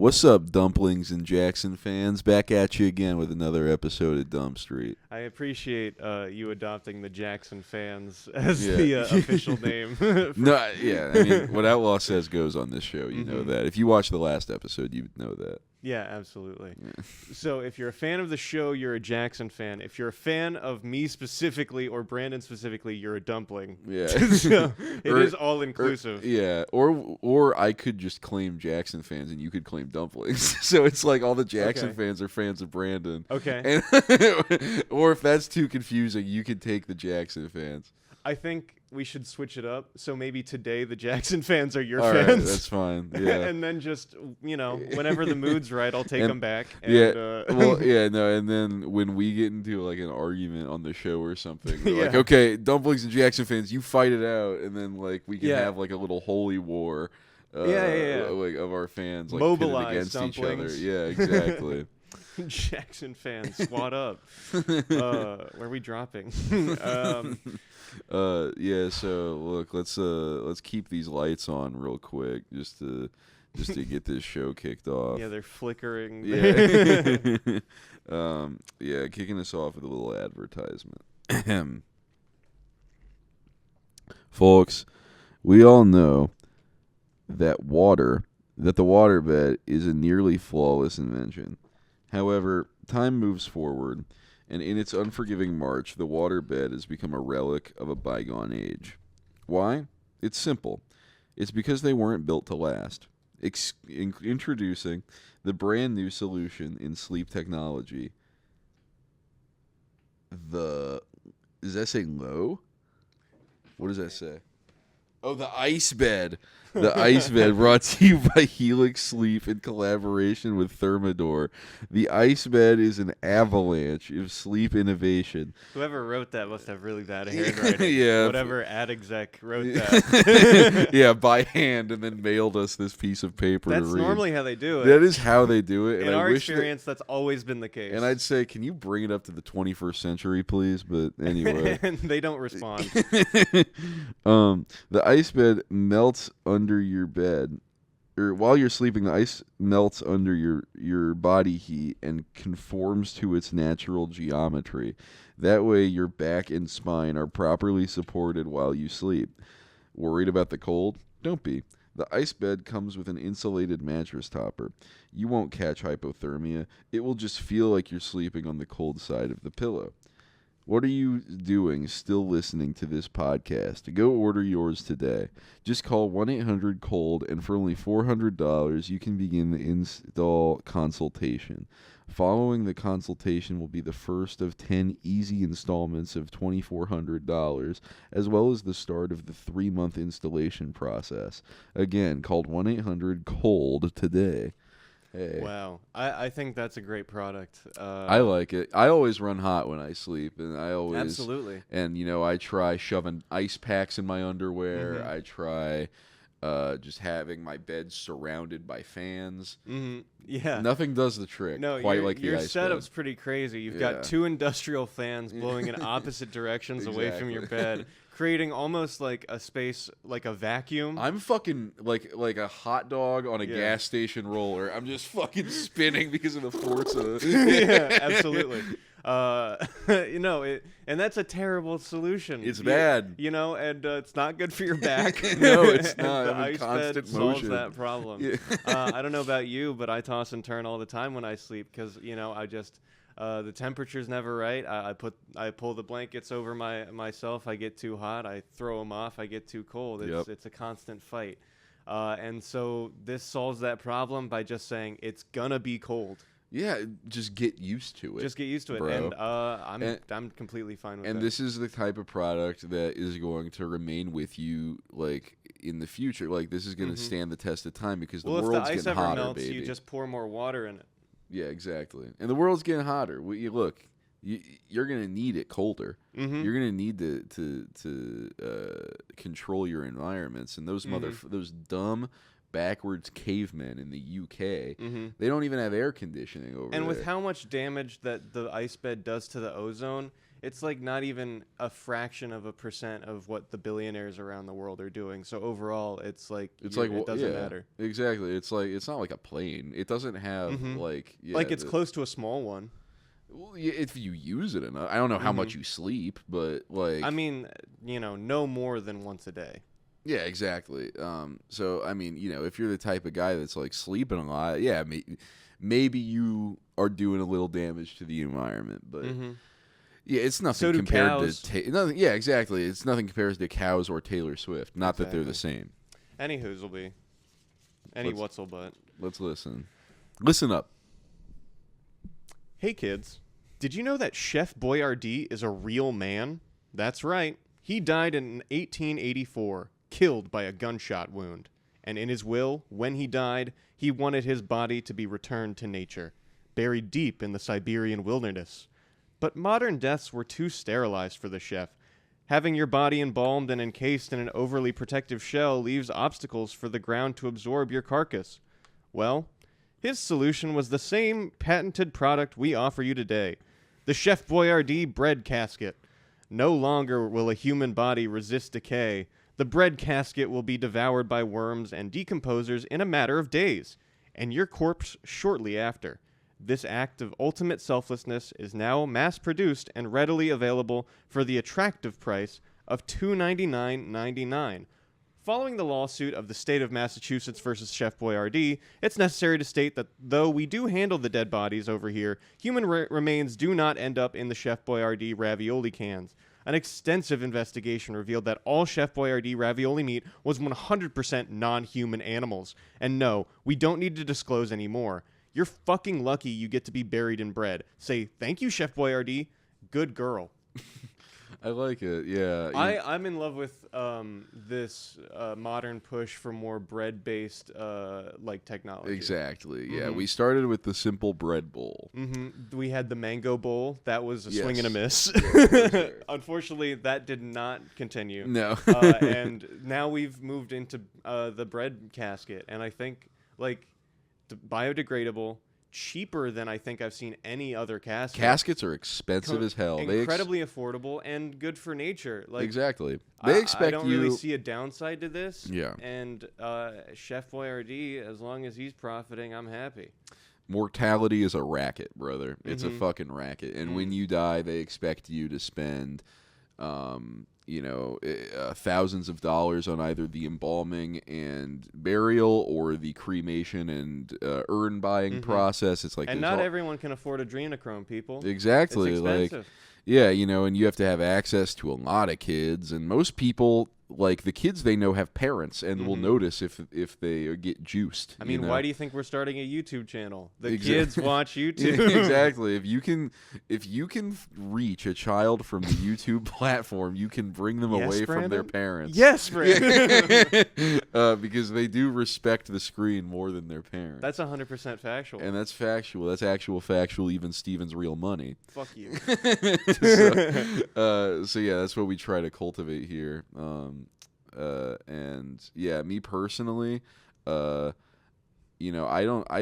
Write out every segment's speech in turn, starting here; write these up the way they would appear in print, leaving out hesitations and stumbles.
What's up, dumplings and Jackson fans? Back at you again with another episode of Dumb Street. I appreciate you adopting the Jackson fans as Yeah. the official name. No, yeah, I mean, what Outlaw says goes on this show. You know Mhm. that. If you watch the last episode, you would know that. Yeah, absolutely. Yeah. So if you're a fan of the show, you're a Jackson fan. If you're a fan of me specifically or Brandon specifically, you're a dumpling. Yeah. So it Or- is all inclusive. Yeah, or I could just claim Jackson fans and you could claim dumplings. So it's like all the Jackson Okay. fans are fans of Brandon. Okay. And or if that's too confusing, you could take the Jackson fans. I think we should switch it up. So maybe today the Jackson fans are your All right, fans. that's fine. Yeah. And then just, whenever the mood's right, I'll take And- them back. And, Yeah, well, yeah, no, and then when we get into like an argument on the show or something, we're like, Yeah. okay, dumplings and Jackson fans, you fight it out, and then like we can Yeah. have like a little holy war, Yeah. like of our fans, like Mobilize pitted against each other. dumplings. Yeah, exactly. Jackson fans, squad up. Where are we dropping? Yeah. So look, let's keep these lights on real quick, just to get this show kicked off. Yeah, they're flickering. Yeah. Yeah, kicking us off with a little advertisement. Folks, we all know that the waterbed is a nearly flawless invention. However, time moves forward, and in its unforgiving march, the waterbed has become a relic of a bygone age. Why? It's simple. It's because they weren't built to last. Introducing the brand new solution in sleep technology. Does that say low? What does that say? Oh, the ice bed. The ice bed brought to you by Helix Sleep in collaboration with Thermador. The ice bed is an avalanche of sleep innovation. Whoever wrote that must have really bad handwriting. Yeah. Whatever ad exec wrote that. Yeah, by hand, and then mailed us this piece of paper That's to read. normally how they do it. That is how they do it. And In I our wish that- experience, that's always been the case. and I'd say, can you bring it up to the 21st century, please? But anyway. and they don't respond. The ice bed melts under your bed, or while you're sleeping, the ice melts under your body heat and conforms to its natural geometry. That way, your back and spine are properly supported while you sleep. Worried about the cold? Don't be. The ice bed comes with an insulated mattress topper. You won't catch hypothermia. It will just feel like you're sleeping on the cold side of the pillow. What are you doing still listening to this podcast? Go order yours today. Just call 1-800-COLD, and for only $400, you can begin the install consultation. Following the consultation will be the first of 10 easy installments of $2,400, as well as the start of the 3-month installation process. Again, call 1-800-COLD today. Hey. Wow. I think that's a great product. I like it. I always run hot when I sleep, and I always Absolutely. And I try shoving ice packs in my underwear. Mhm. I try just having my bed surrounded by fans. Yeah. Nothing does the trick No, quite your, like the your ice setup's bed. pretty crazy. You've Yeah. got 2 industrial fans blowing in opposite directions away from your Exactly. bed, creating almost like a space, like a vacuum. I'm fucking like a hot dog on a Yeah. gas station roller. I'm just fucking spinning because of the force of Yeah, absolutely. And that's a terrible solution. It's bad. And it's not good for your back. No, it's And not. The I'm in ice bed constant solves motion. that problem. Yeah. I don't know about you, but I toss and turn all the time when I sleep because I just the temperature's never right. I pull the blankets over myself. I get too hot. I throw them off. I get too cold. It's a constant fight. And so this solves that problem by just saying it's gonna be cold. Yeah, just get used to it. Just get used to it, bro. and I'm completely fine with that. And this is the type of product that is going to remain with you, like in the future. Like this is going to stand the test of time because the if world's the ice getting ever hotter, melts, baby. you just pour more water in it. Yeah, exactly. And the world's getting hotter. You're going to need it colder. Mm-hmm. You're going to need to control your environments. And those those dumb backwards cavemen in the UK, they don't even have air conditioning over there. And with how much damage that the ice bed does to the ozone, it's like not even a fraction of a percent of what the billionaires around the world are doing. So overall, it's like it doesn't matter. Exactly. It's like it's not like a plane. It doesn't have like like it's close to a small one. Well, yeah, if you use it enough. I don't know how much you sleep, but like I mean, no more than once a day. Yeah, exactly. So I mean, if you're the type of guy that's like sleeping a lot, yeah, maybe you are doing a little damage to the environment, but yeah, it's nothing so do compared cows. to nothing. Yeah, exactly. It's nothing compared to cows or Taylor Swift. Not that they're the same. Any who's will be. Any what's'll but. Let's listen. Listen up. Hey kids, did you know that Chef Boyardee is a real man? That's right. He died in 1884, killed by a gunshot wound. And in his will, when he died, he wanted his body to be returned to nature, buried deep in the Siberian wilderness. But modern deaths were too sterilized for the chef. Having your body embalmed and encased in an overly protective shell leaves obstacles for the ground to absorb your carcass. Well, his solution was the same patented product we offer you today, the Chef Boyardee bread casket. No longer will a human body resist decay. The bread casket will be devoured by worms and decomposers in a matter of days, and your corpse shortly after. This act of ultimate selflessness is now mass-produced and readily available for the attractive price of $299.99. Following the lawsuit of the state of Massachusetts versus Chef Boyardee, it's necessary to state that though we do handle the dead bodies over here, human remains do not end up in the Chef Boyardee ravioli cans. An extensive investigation revealed that all Chef Boyardee ravioli meat was 100% non-human animals. And no, we don't need to disclose anymore. You're fucking lucky you get to be buried in bread. Say, thank you, Chef Boyardee. Good girl. I like it, yeah. I'm in love with this modern push for more bread-based like technology. Exactly, yeah. We started with the simple bread bowl. We had the mango bowl. That was a swing and a miss. Yeah, for sure. Unfortunately, that did not continue. No. And now we've moved into the bread casket, and I think like biodegradable, cheaper than I think I've seen any other casket. Caskets are expensive as hell. Incredibly affordable and good for nature. Like exactly. They expect I don't really see a downside to this. Yeah. And Chef Boyardee, as long as he's profiting, I'm happy. Mortality is a racket, brother. It's a fucking racket. And when you die, they expect you to spend thousands of dollars on either the embalming and burial or the cremation and urn buying process. It's like, and not everyone can afford adrenochrome, people. Exactly. It's expensive. Yeah, and you have to have access to a lot of kids, and most people, like the kids they know, have parents and will notice if they get juiced. I mean, why do you think we're starting a YouTube channel? The kids watch YouTube. Exactly. If you can reach a child from the YouTube platform, you can bring them away from their parents. Yes, Brandon. Because they do respect the screen more than their parents. That's 100% factual. And that's factual. That's actual factual. Even Steven's real money. Fuck you. So yeah, that's what we try to cultivate here. And yeah, me personally, I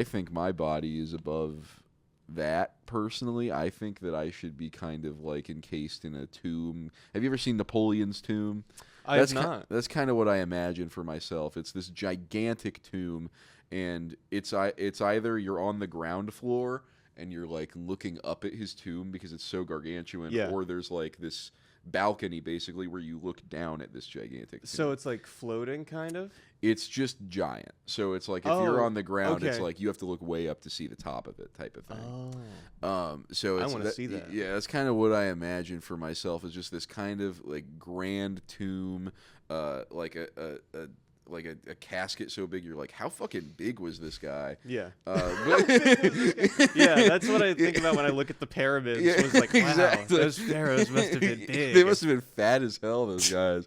think my body is above that personally. I think that I should be kind of like encased in a tomb. Have you ever seen Napoleon's tomb? I have not. That's kind of what I imagine for myself. It's this gigantic tomb, and it's either you're on the ground floor and you're like looking up at his tomb because it's so gargantuan, or there's like this balcony basically where you look down at this gigantic tomb. So it's like floating kind of? It's just giant. So it's like if you're on the ground, it's like you have to look way up to see the top of it type of thing. So it's, I want to see that. Yeah, that's kind of what I imagine for myself, is just this kind of like grand tomb, like a casket so big you're like, how fucking big was this guy? Yeah. Yeah, that's what I think about when I look at the pyramids. Yeah, It was like, wow, exactly. those pharaohs must have been big. They must have been fat as hell, those guys.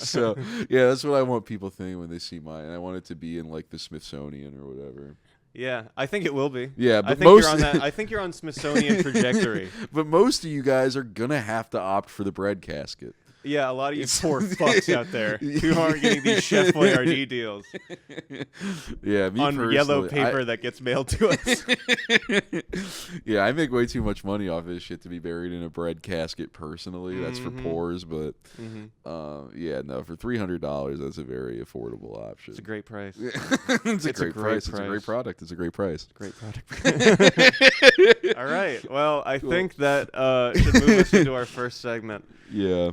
So yeah, that's what I want people thinking when they see mine. I want it to be in like the Smithsonian or whatever. Yeah, I think it will be. Yeah, but I think you're on Smithsonian trajectory. But most of you guys are gonna have to opt for the bread casket. Yeah, a lot of you poor fucks out there who aren't getting these Chef Boyardee deals Yeah, me on personally, yellow paper that gets mailed to us. Yeah, I make way too much money off this shit to be buried in a bread casket personally. That's for poors, but yeah, no, for $300, that's a very affordable option. It's a great price. It's a great price. It's a great product. It's a great price. Great product. All right. Well, I think that should move us into our first segment. Yeah.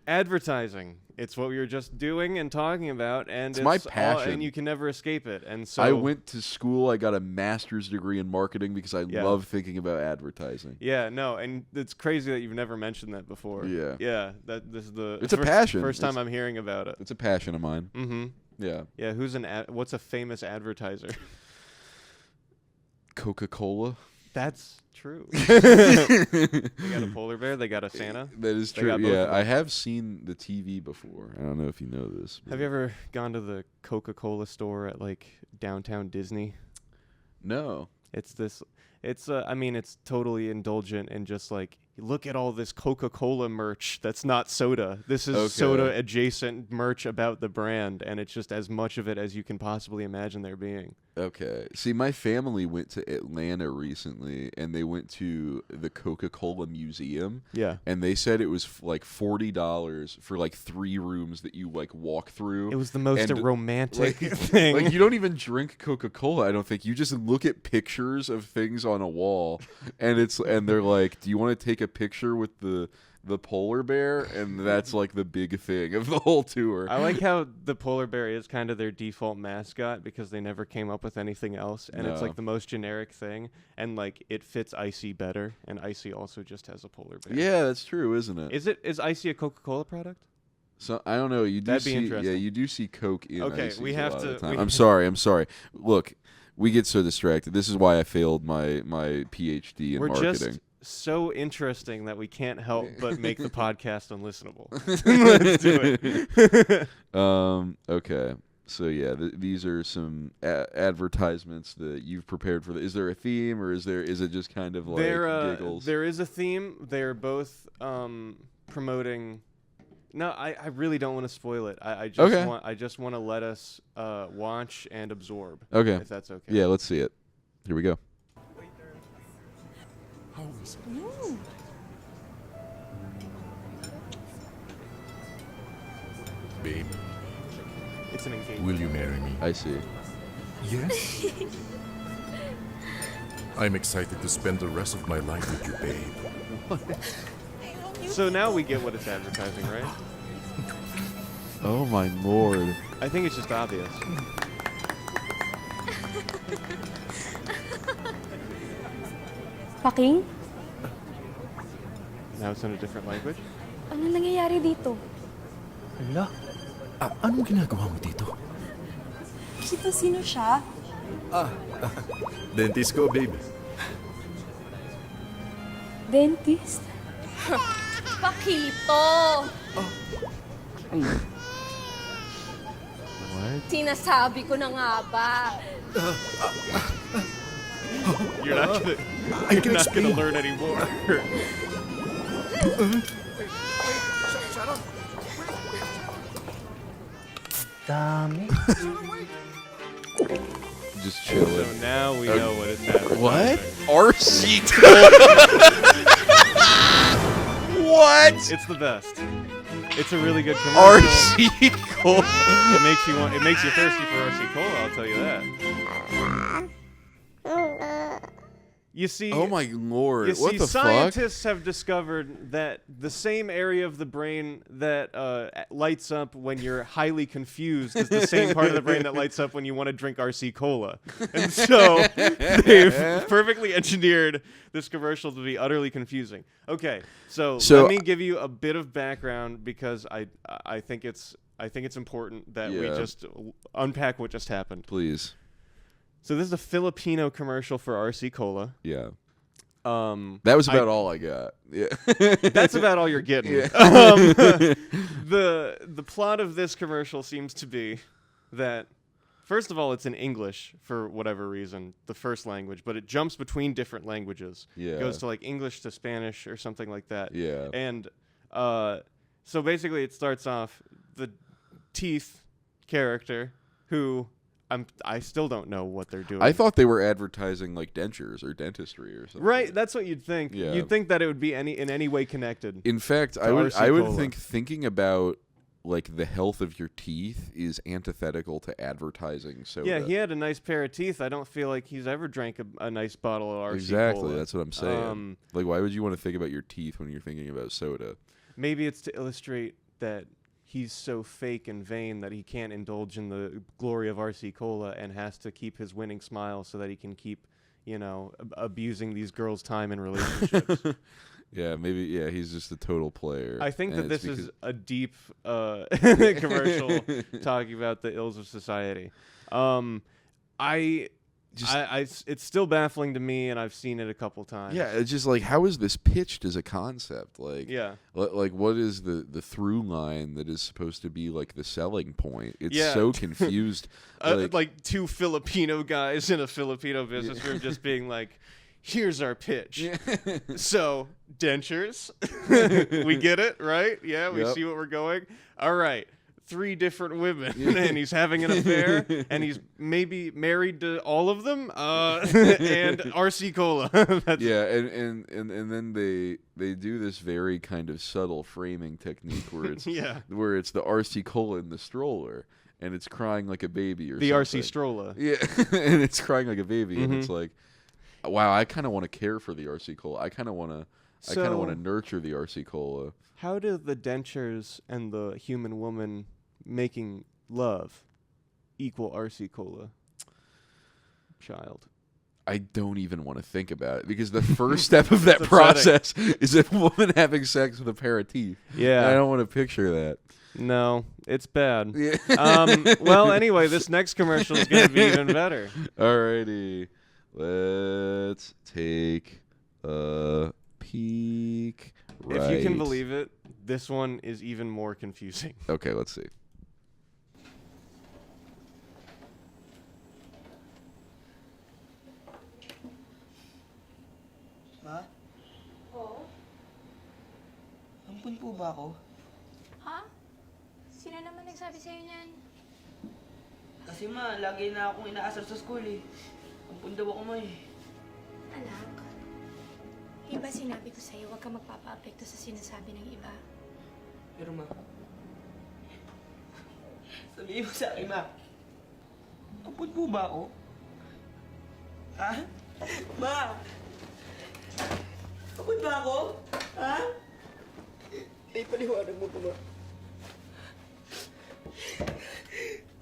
Advertising. It's what we were just doing and talking about, and it's my passion, and you can never escape it. And so I went to school. I got a master's degree in marketing because I love thinking about advertising. Yeah, no, and it's crazy that you've never mentioned that before. Yeah, yeah. That this is the it's a passion. First time I'm hearing about it. It's a passion of mine. Mm-hmm. Yeah. Yeah. What's a famous advertiser? Coca-Cola. That's true. They got a polar bear. They got a Santa. That is true. Yeah, I have seen the TV before. I don't know if you know this. Have you ever gone to the Coca-Cola store at like downtown Disney? No. It's this. I mean, it's totally indulgent and just like, look at all this Coca-Cola merch that's not soda. This is soda adjacent merch about the brand, and it's just as much of it as you can possibly imagine there being. Okay. See, my family went to Atlanta recently, and they went to the Coca-Cola Museum. Yeah. And they said it was like $40 for like 3 rooms that you like walk through. It was the most romantic thing. Like, you don't even drink Coca-Cola, I don't think. You just look at pictures of things on a wall, and they're like, do you want to take a picture with the polar bear? And that's like the big thing of the whole tour. I like how the polar bear is kind of their default mascot because they never came up with anything else, and it's like the most generic thing, and like it fits Icy better, and Icy also just has a polar bear. Yeah, that's true, isn't it? Is Icy a Coca-Cola product? So I don't know. You do That'd be see, interesting. yeah, you do see Coke in Okay, we have to. I'm sorry. Look, we get so distracted. This is why I failed my PhD in We're marketing. just so interesting that we can't help but make the podcast unlistenable. Let's do it. Okay. So yeah, these are some advertisements that you've prepared for. Is there a theme, or is it just kind of like giggles? There is a theme. They're both promoting. No, I really don't want to spoil it. I just want to let us watch and absorb. Okay. If that's okay. Yeah, let's see it. Here we go. Babe, It's an engagement. will you marry me? I see. Yes. I'm excited to spend the rest of my life with you, babe. So now we get what it's advertising, right? Oh my lord. I think it's just obvious. Paking? Now it's in a different language. Ano nangyayari dito? Hala? Anong ginagawa mo dito? Sino siya? Dentist ko, babe. Dentist? Pakito! What? Sinasabi ko na nga ba? You're not gonna. I You're can not gonna explain. learn anymore. Dami. Just So chilling. now we know what it's advertising. What? RC What? It's the best. It's a really good commercial. RC Cola. It makes you thirsty for RC Cola, I'll tell you that. You see, Oh my lord. you What see, the fuck? scientists have discovered that the same area of the brain that lights up when you're highly confused is the same part of the brain that lights up when you want to drink RC Cola. And so they've perfectly engineered this commercial to be utterly confusing. Okay, so let me give you a bit of background because I think it's important that we just unpack what just happened. Please. So this is a Filipino commercial for RC Cola. Yeah. That was about all I got. Yeah. That's about all you're getting. Yeah. The plot of this commercial seems to be that, first of all, it's in English for whatever reason, the first language, but it jumps between different languages. Yeah. It goes to like English to Spanish or something like that. Yeah. And So basically, it starts off the teeth character who I still don't know what they're doing. I thought they were advertising like dentures or dentistry or something. Right, that's what you'd think. Yeah. You'd think that it would be in any way connected. In fact, to I would RC Cola. thinking about like the health of your teeth is antithetical to advertising soda. Yeah, he had a nice pair of teeth. I don't feel like he's ever drank a nice bottle of RC Exactly, Cola. that's what I'm saying. Like, why would you want to think about your teeth when you're thinking about soda? Maybe it's to illustrate that he's so fake and vain that he can't indulge in the glory of RC Cola and has to keep his winning smile so that he can keep, abusing these girls' time in relationships. Yeah, maybe. Yeah, he's just a total player. I think that and this it's is a deep commercial talking about the ills of society. It's still baffling to me, and I've seen it a couple times. Yeah, it's just like, how is this pitched as a concept? Like, Yeah. like what is the through line that is supposed to be like the selling point? It's Yeah. so confused. Like two Filipino guys in a Filipino business room just being like, here's our pitch. So, dentures. We get it, right? Yeah, we Yep. see what we're going. All right. 3 different women, and he's having an affair, and he's maybe married to all of them, and RC Cola. Yeah, and then they do this very kind of subtle framing technique where it's where it's the RC Cola in the stroller, and it's crying like a baby or the something. RC stroller. Yeah, and it's crying like a baby, and it's like, wow, I kind of want to care for the RC Cola. I kind of want to nurture the RC Cola. How do the dentures and the human woman making love equal RC Cola? Child. I don't even want to think about it because the first step of that It's process is a woman having sex with a pair of teeth. Yeah. And I don't want to picture that. No, it's bad. Yeah. Well, anyway, this next commercial is going to be even better. Alrighty. Let's take a peek. If you can believe it, this one is even more confusing. Okay, let's see. Ma? Oo? Ampun po ba ako? Ha? Sino naman nagsabi sa'yo niyan? Kasi ma, lagi na akong inaasar sa school eh. Ampun daw ako ma eh. Anak, di ba sinabi ko sa'yo huwag kang magpapa-apekto sa sinasabi ng iba? Pero ma, sabihin mo sa akin ma, ampun po ba ako? Ha? Ma! Ampun ba ako? Ha? May paliwanag mo po ba?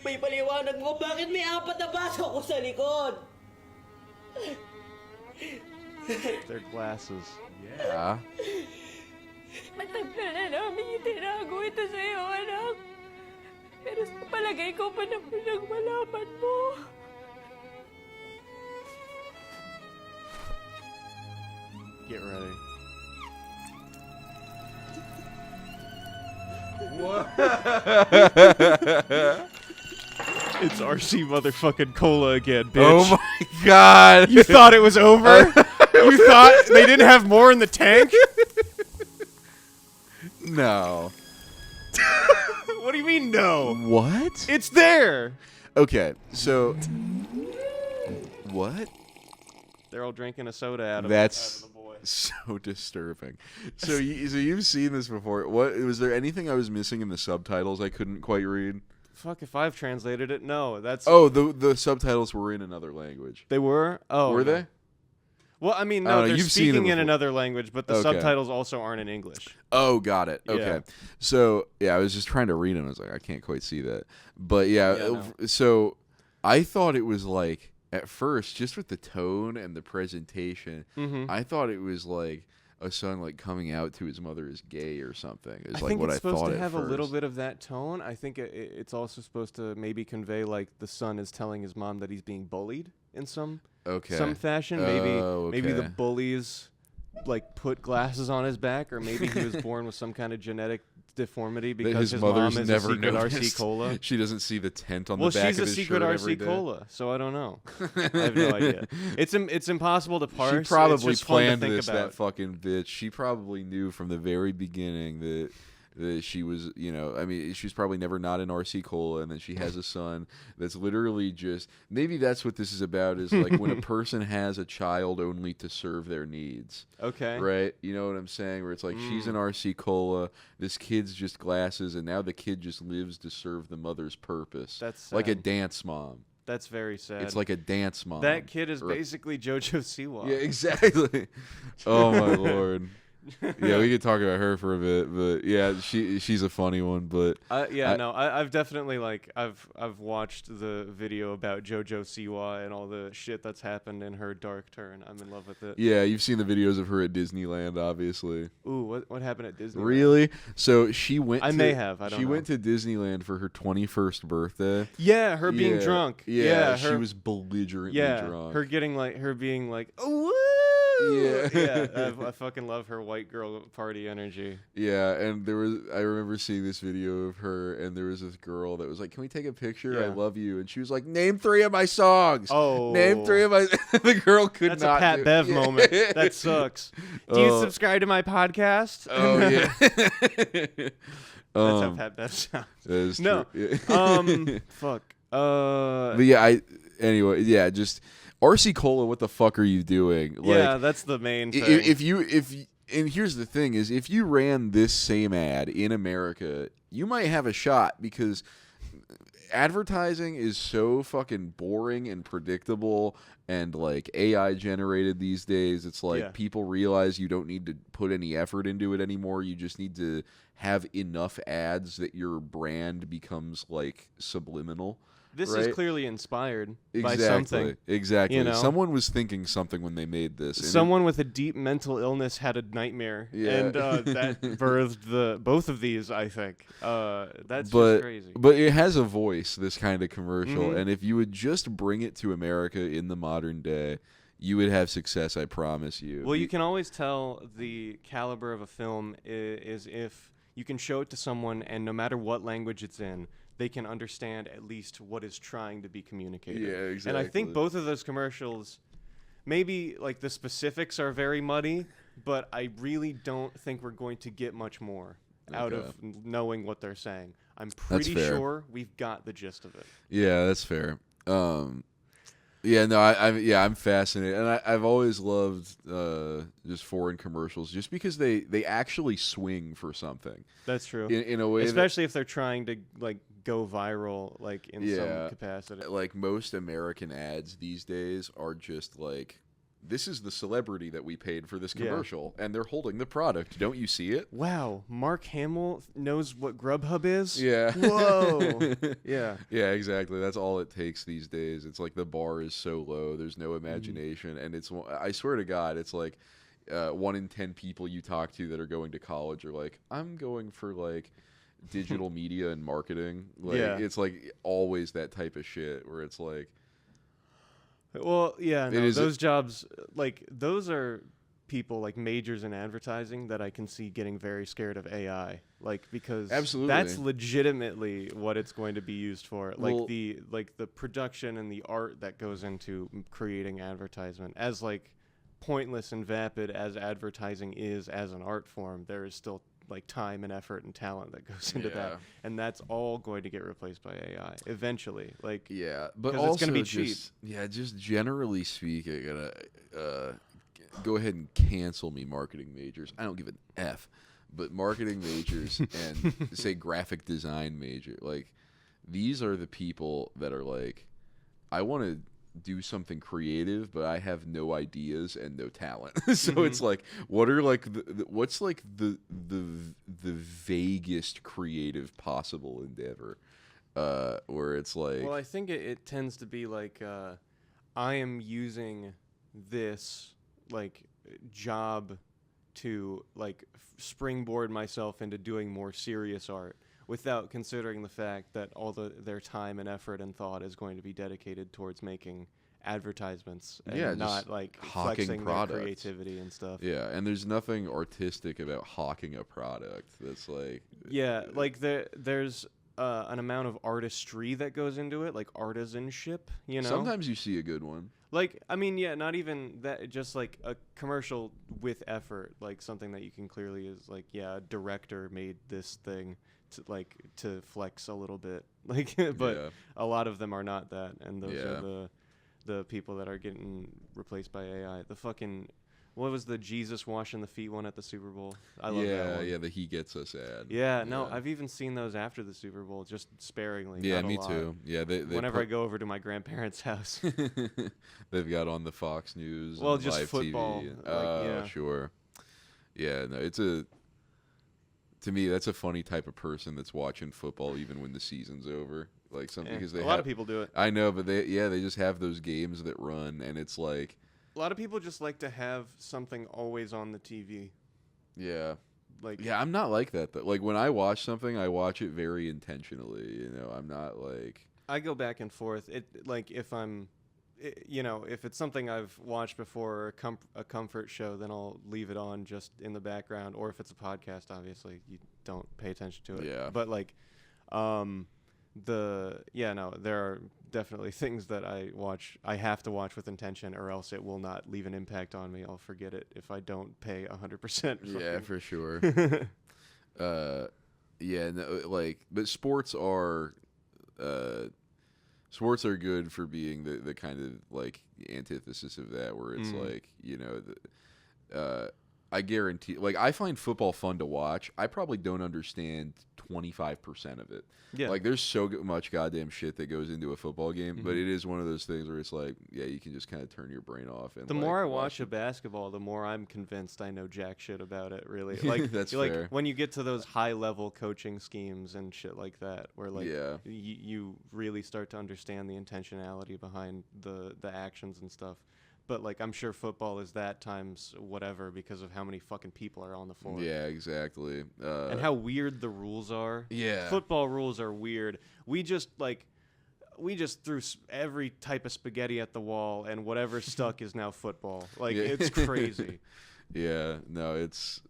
May paliwanag mo bakit may 4 na baso ako sa likod? Their glasses. Yeah. Matagal na namin itinago ito sa'yo, anak. Pero sa palagay ko, panahon lang malaman mo. Get ready. It's RC motherfucking Cola again, bitch. Oh my god. You thought it was over? You thought they didn't have more in the tank? No. What do you mean, no? What? It's there. Okay, so what? They're all drinking a soda out of That's the boy. so disturbing. So you've seen this before. What was there anything I was missing in the subtitles I couldn't quite read? Fuck, if I've translated it, no. That's Oh, the subtitles were in another language. They were? Oh. Were no. they? Well, I mean, I don't no, know, they're you've seen it speaking in before. another language, but the Okay. subtitles also aren't in English. Oh, got it. Okay. Yeah. So, yeah, I was just trying to read it. I was like, I can't quite see that. But, yeah, no. So I thought it was like, at first, just with the tone and the presentation, I thought it was like a son like coming out to his mother as gay or something. Is I like think what it's I supposed thought to at have a little first. bit of that tone. I think it's also supposed to maybe convey like the son is telling his mom that he's being bullied in some fashion. Maybe the okay. bullies like put glasses on his back, or maybe he was born with some kind of genetic deformity That because his mom mother's is never a secret RC noticed. Cola. She doesn't see the tent on Well, the back she's of a his secret shirt every RC day. Cola, so I don't know. I have no idea. It's impossible to parse. She It's probably just fun to planned think this, about. that fucking bitch. She probably knew from the very beginning that she was, I mean, she was probably never not an RC Cola, and then she has a son that's literally just, maybe that's what this is about, is like when a person has a child only to serve their needs. Okay. Right? You know what I'm saying? Where it's like she's an RC Cola, this kid's just glasses, and now the kid just lives to serve the mother's purpose. That's like a sad. dance mom. That's very sad. It's like a dance mom. That kid is basically JoJo Siwa. Yeah, exactly. Oh my lord. Yeah, we could talk about her for a bit, but yeah, she's a funny one. But I've definitely I've watched the video about JoJo Siwa and all the shit that's happened in her dark turn. I'm in love with it. Yeah, you've seen the videos of her at Disneyland, obviously. Ooh, what happened at Disneyland? Really? So she went. I may have. I don't know. She went to Disneyland for her 21st birthday. Yeah, her being drunk. Yeah, she she was belligerently drunk. Her being like, oh. Yeah. I fucking love her white girl party energy. Yeah, and I remember seeing this video of her, and there was this girl that was like, "Can we take a picture? Yeah. I love you." And she was like, "Name 3 of my songs." Oh, name 3 of my. The girl could That's not. That's a Pat Bev moment. That sucks. Do you subscribe to my podcast? Oh yeah. That's how Pat Bev sounds. That is No. true. Yeah. Fuck. But yeah, anyway, yeah, just RC Cola. What the fuck are you doing? Yeah, that's the main thing. And here's the thing: is if you ran this same ad in America, you might have a shot, because advertising is so fucking boring and predictable and like AI generated these days. It's like people realize you don't need to put any effort into it anymore. You just need to have enough ads that your brand becomes like subliminal. This right? is clearly inspired by Exactly. something. Exactly. You know? Someone was thinking something when they made this. And Someone with a deep mental illness had a nightmare, and that birthed both of these. I think that's just crazy. But it has a voice, this kind of commercial, Mhm. and if you would just bring it to America in the modern day, you would have success. I promise you. Well, you can always tell the caliber of a film is if you can show it to someone, and no matter what language it's in, they can understand at least what is trying to be communicated. Yeah, exactly. And I think both of those commercials, maybe like the specifics are very muddy, but I really don't think we're going to get much more out of knowing what they're saying. I'm pretty sure we've got the gist of it. Yeah, that's fair. Yeah, no, I'm fascinated, and I've always loved just foreign commercials, just because they actually swing for something. That's true. In a way, especially if they're trying to like go viral, like in some capacity. Like most American ads these days are just like, this is the celebrity that we paid for this commercial, and they're holding the product. Don't you see it? Wow, Mark Hamill knows what Grubhub is? Yeah. Whoa. Yeah. Yeah, exactly. That's all it takes these days. It's like the bar is so low. There's no imagination. And I swear to God, it's like 1 in 10 people you talk to that are going to college are like, I'm going for like digital media and marketing. Like, it's like always that type of shit where it's like, well, yeah, no, those jobs, like, those are people, like, majors in advertising that I can see getting very scared of AI. Like, because that's legitimately what it's going to be used for. Like, the production and the art that goes into creating advertisement. As, like, pointless and vapid as advertising is as an art form, there is still like time and effort and talent that goes into that, and that's all going to get replaced by AI eventually. Like, but also it's going to be cheap. Just generally speaking, go ahead and cancel me, marketing majors. I don't give an F, but marketing majors and say graphic design major, like, these are the people that are like, I want to do something creative, but I have no ideas and no talent. So it's like, what are like what's like the vaguest creative possible endeavor, where it's like, well, I think it tends to be like, I am using this like job to like springboard myself into doing more serious art, without considering the fact that all their time and effort and thought is going to be dedicated towards making advertisements and not like flexing their creativity and stuff. Yeah, and there's nothing artistic about hawking a product. That's like, like there's an amount of artistry that goes into it, like artisanship, you know? Sometimes you see a good one. Like, I mean, yeah, not even that, just like a commercial with effort, like something that you can clearly is like, yeah, a director made this thing to flex a little bit. Like, but Yeah. a lot of them are not that, and those Yeah. are the people that are getting replaced by AI. The fucking, what was the Jesus washing the feet one at the Super Bowl? I love that one. Yeah, the He Gets Us ad. Yeah, no, I've even seen those after the Super Bowl, just sparingly. Yeah, not a me lot. too. Yeah, they Whenever I go over to my grandparents' house. they've got on the Fox News. Well, and just live football, TV. like, yeah. Sure. Yeah, no, to me, that's a funny type of person that's watching football even when the season's over. Like something because a lot of people do it. I know, but they just have those games that run, and it's like, A lot of people just like to have something always on the TV. yeah. Like, Yeah, I'm not like that though. Like when I watch something, I watch it very intentionally. You know, I'm not like. I go back and forth. It like if I'm, if it's something I've watched before, or a comfort show, then I'll leave it on just in the background. Or if it's a podcast, obviously you don't pay attention to it. Yeah. But like, there are definitely things that I have to watch with intention, or else it will not leave an impact on me. I'll forget it if I don't pay 100%. Yeah, for sure. Yeah, no, like, but sports are good for being the kind of like antithesis of that, where it's like, I guarantee, like, I find football fun to watch. I probably don't understand 25% of it. Yeah. Like, there's so much goddamn shit that goes into a football game, but it is one of those things where it's like, yeah, you can just kind of turn your brain off. And The more I watch a basketball, the more I'm convinced I know jack shit about it, really. Like, That's like fair. when you get to those high-level coaching schemes and shit like that, where, like, Yeah. you really start to understand the intentionality behind the actions and stuff. But, like, I'm sure football is that times whatever because of how many fucking people are on the floor. Yeah, exactly. And how weird the rules are. Yeah. Football rules are weird. We just threw every type of spaghetti at the wall, and whatever stuck is now football. Like, Yeah. it's crazy. Yeah, no, it's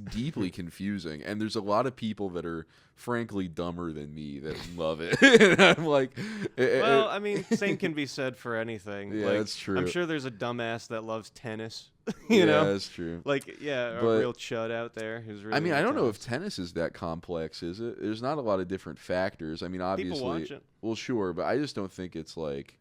deeply confusing, and there's a lot of people that are frankly dumber than me that love it. And I'm like, Well, I mean, same can be said for anything. Yeah, like, that's true. I'm sure there's a dumbass that loves tennis. yeah, you know, that's true. like, yeah, But- a real chud out there who's really. I mean, I into don't know if tennis. tennis is that complex, is it? There's not a lot of different factors. I mean, obviously, watch it. well, sure, but I just don't think it's like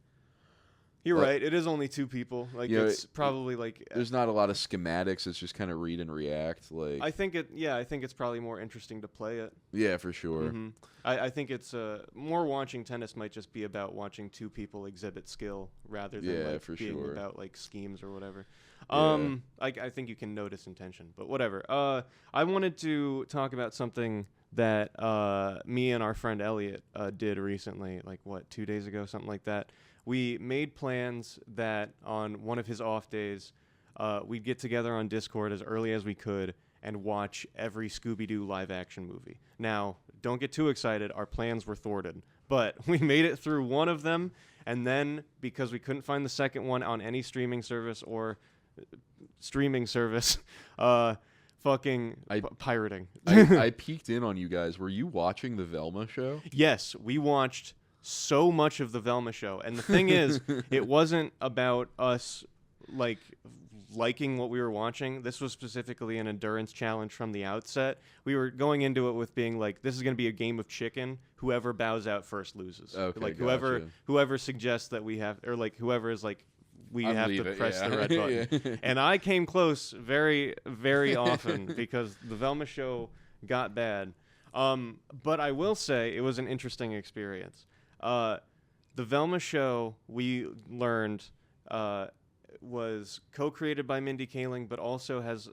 You're like- right. It is only two people. Like, You know, it's probably like. there's not a lot of schematics. It's just kind of read and react. Like, I think it's probably more interesting to play it. yeah, for sure. Mhm. I think it's more watching tennis might just be about watching two people exhibit skill rather than Yeah, like for being sure. about like schemes or whatever. Yeah. I think you can notice intention, but whatever. I wanted to talk about something that me and our friend Elliot did recently, like 2 days ago, something like that. We made plans that on one of his off days, we'd get together on Discord as early as we could and watch every Scooby-Doo live-action movie. Now, don't get too excited. Our plans were thwarted. But we made it through one of them, and then, because we couldn't find the second one on any streaming service, pirating. I peeked in on you guys. Were you watching the Velma show? Yes, we watched so much of the Velma show. And the thing is, it wasn't about us, like, liking what we were watching. This was specifically an endurance challenge from the outset. We were going into it with being like, this is going to be a game of chicken. Whoever bows out first loses. Okay, like, gotcha. whoever suggests that we have, or like whoever is like, we I'd have leave to it, press yeah. the red button. Yeah. And I came close very, very often because the Velma show got bad. But I will say it was an interesting experience. The Velma show, we learned, was co-created by Mindy Kaling, but also has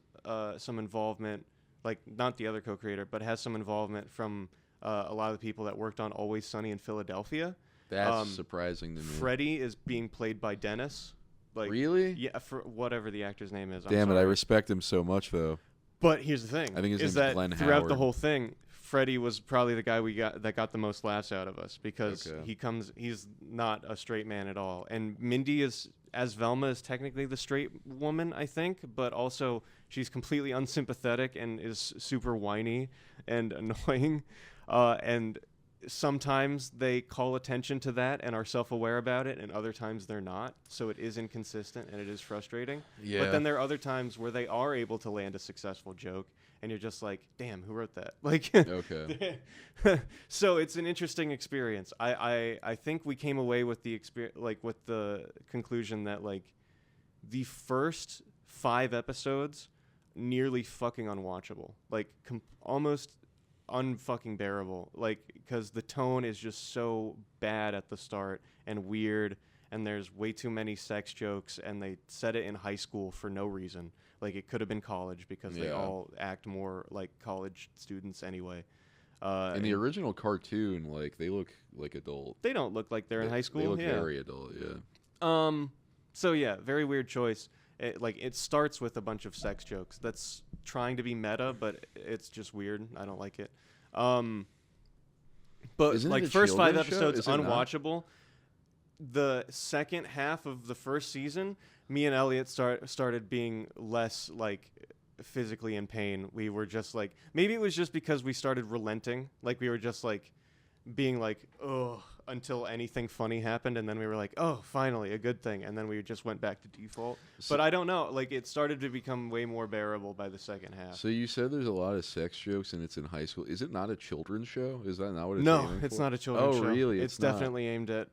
some involvement, like not the other co-creator, but has some involvement from a lot of the people that worked on Always Sunny in Philadelphia. That's surprising to me. Freddie is being played by Dennis. Like, Really? Yeah, for whatever the actor's name is. I'm Damn it, I sorry. respect him so much, though. But here's the thing: I think his is name's that Glenn throughout the Howard. whole thing, Freddie was probably the guy that got the most laughs out of us because Okay. he's not a straight man at all, and Mindy as Velma is technically the straight woman, I think, but also she's completely unsympathetic and is super whiny and annoying. And sometimes they call attention to that and are self-aware about it, and other times they're not. So it is inconsistent and it is frustrating. Yeah. But then there are other times where they are able to land a successful joke, and you're just like, damn, who wrote that? Like, Okay. so it's an interesting experience. I think we came away with the with the conclusion that like the first 5 episodes nearly fucking unwatchable, like almost unfucking bearable, like because the tone is just so bad at the start and weird, and there's way too many sex jokes, and they set it in high school for no reason. Like it could have been college because they all act more like college students anyway. In the original cartoon, like they look like adult. They don't look like they're in high school. They look yeah. very adult. Yeah. So yeah, very weird choice. It starts with a bunch of sex jokes. That's trying to be meta, but it's just weird. I don't like it. But Isn't like it a first 5 children's show? episodes Is it not? unwatchable. The second half of the first season, me and Elliot started being less like physically in pain. We were just like, maybe it was just because we started relenting. Like we were just like being like, oh, until anything funny happened, and then we were like, oh, finally a good thing, and then we just went back to default. But I don't know, like it started to become way more bearable by the second half. So you said there's a lot of sex jokes and it's in high school. Is it not a children's show? Is that not what it's No, aiming it's for? not a children's show. Oh, really? It's not? definitely aimed at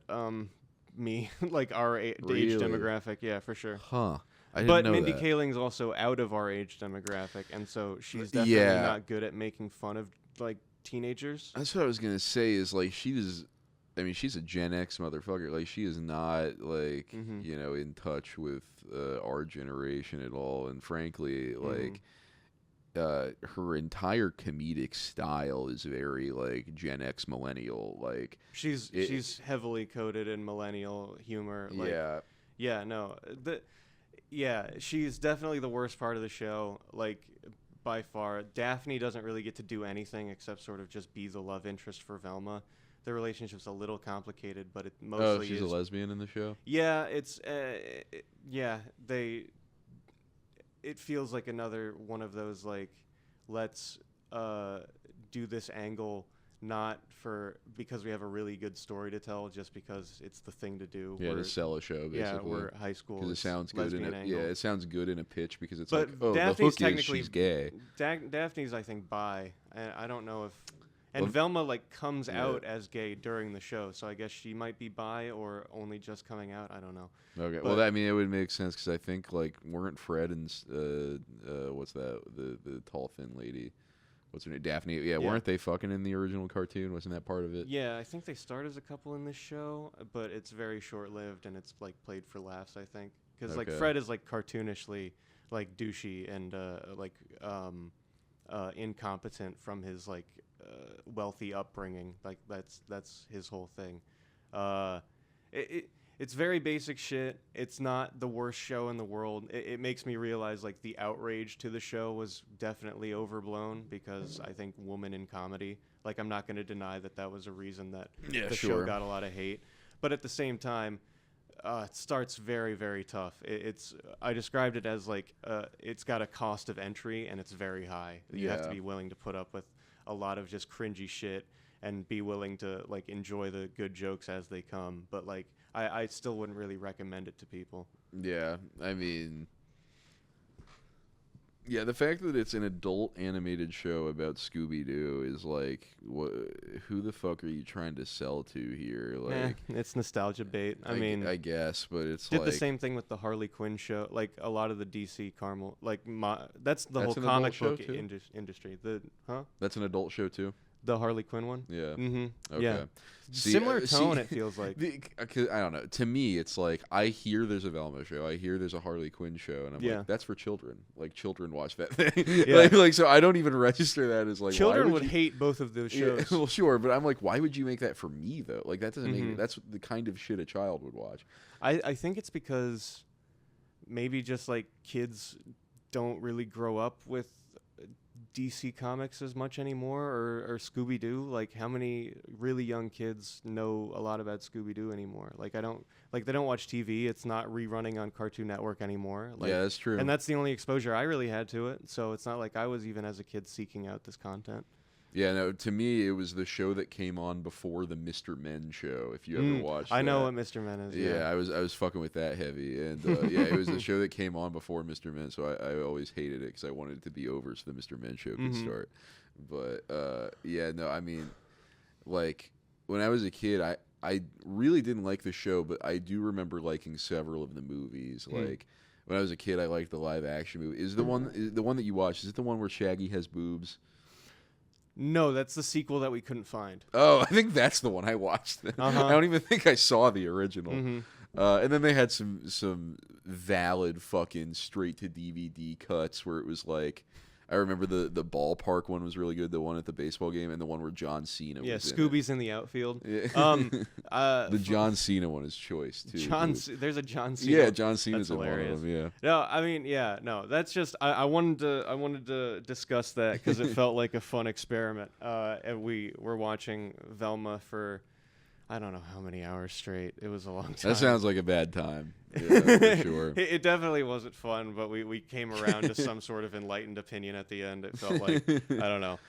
me, like our age Really? demographic. Yeah, for sure. Huh. I didn't But know Mindy that. Kaling's also out of our age demographic, and so she's definitely Yeah. not good at making fun of like teenagers. That's what I was gonna say. Is like she's a Gen X motherfucker. Like she is not like Mhm. in touch with our generation at all. And frankly, like her entire comedic style is very like Gen X millennial. Like She's heavily coded in millennial humor. Like, she's definitely the worst part of the show, like by far. Daphne doesn't really get to do anything except sort of just be the love interest for Velma. The relationship's a little complicated, but it mostly she's is. a lesbian in the show. Yeah, it feels like another one of those like, let's do this angle not because we have a really good story to tell, just because it's the thing to do. Yeah, to sell a show basically. Yeah, we're high school. Because it sounds good in lesbian angle. it sounds good in a pitch because it's But like, oh, Daphne's the hook technically is she's gay. Daphne's, I think, bi. And I don't know if. And Velma like comes out as gay during the show, so I guess she might be bi or only just coming out. I don't know. Okay, But- well, I mean, it would make sense because I think like weren't Fred and what's that the tall thin lady, what's her name, Daphne? Yeah, weren't they fucking in the original cartoon? Wasn't that part of it? Yeah, I think they start as a couple in this show, but it's very short-lived and it's like played for laughs. I think because like Okay. Fred is like cartoonishly like douchey and incompetent from his like wealthy upbringing. Like that's his whole thing. It's very basic shit. It's not the worst show in the world. It makes me realize like the outrage to the show was definitely overblown, because I think woman in comedy, like I'm not going to deny that was a reason that the show got a lot of hate. But at the same time, it starts very, very tough. I described it as like it's got a cost of entry and it's very high. You have to be willing to put up with a lot of just cringy shit and be willing to like enjoy the good jokes as they come. But like I still wouldn't really recommend it to people. Yeah, I mean, yeah, the fact that it's an adult animated show about Scooby-Doo is like, who the fuck are you trying to sell to here? Like, It's nostalgia bait. I mean, I guess, but it's did like the same thing with the Harley Quinn show. Like a lot of the DC Carmel, like that's the That's whole an comic adult book show, too? industry. That's an adult show too. The Harley Quinn one. Yeah. Mm-hmm. Okay. Yeah. See, Similar see, tone, it feels like. 'Cause I don't know. To me, it's like I hear there's a Velma show, I hear there's a Harley Quinn show, and I'm like, that's for children. Like children watch that thing. Yeah. like so I don't even register that as like Children why would you... hate both of those shows. Yeah, well, sure, but I'm like, why would you make that for me though? Like that doesn't Mm-hmm. make that's the kind of shit a child would watch. I think it's because maybe just like kids don't really grow up with DC Comics as much anymore, or Scooby-Doo. Like how many really young kids know a lot about Scooby-Doo anymore? Like they don't watch TV. It's not rerunning on Cartoon Network anymore. Like, Yeah, that's true. And that's the only exposure I really had to it. So it's not like I was even as a kid seeking out this content. Yeah, no, to me, it was the show that came on before the Mr. Men show, if you ever watched I know that. what Mr. Men is. Yeah, I was fucking with that heavy. And yeah, it was the show that came on before Mr. Men, so I always hated it because I wanted it to be over so the Mr. Men show could start. But yeah, no, I mean, like, when I was a kid, I really didn't like the show, but I do remember liking several of the movies. Like, when I was a kid, I liked the live action movie. Is the one that you watched, is it the one where Shaggy has boobs? No, that's the sequel that we couldn't find. Oh, I think that's the one I watched. I don't even think I saw the original. And then they had some valid fucking straight to DVD cuts where it was like, I remember the ballpark one was really good, the one at the baseball game, and the one where John Cena was in Scooby's in the outfield. Yeah. The John Cena one is choice too. There's a John Cena. Yeah, John Cena's That's in one of them. Yeah. No, I mean, yeah, no. That's just I wanted to discuss that because it felt like a fun experiment. And we were watching Velma for I don't know how many hours straight. It was a long time. That sounds like a bad time. Yeah, for sure. It definitely wasn't fun, but we came around to some sort of enlightened opinion at the end. It felt like I don't know.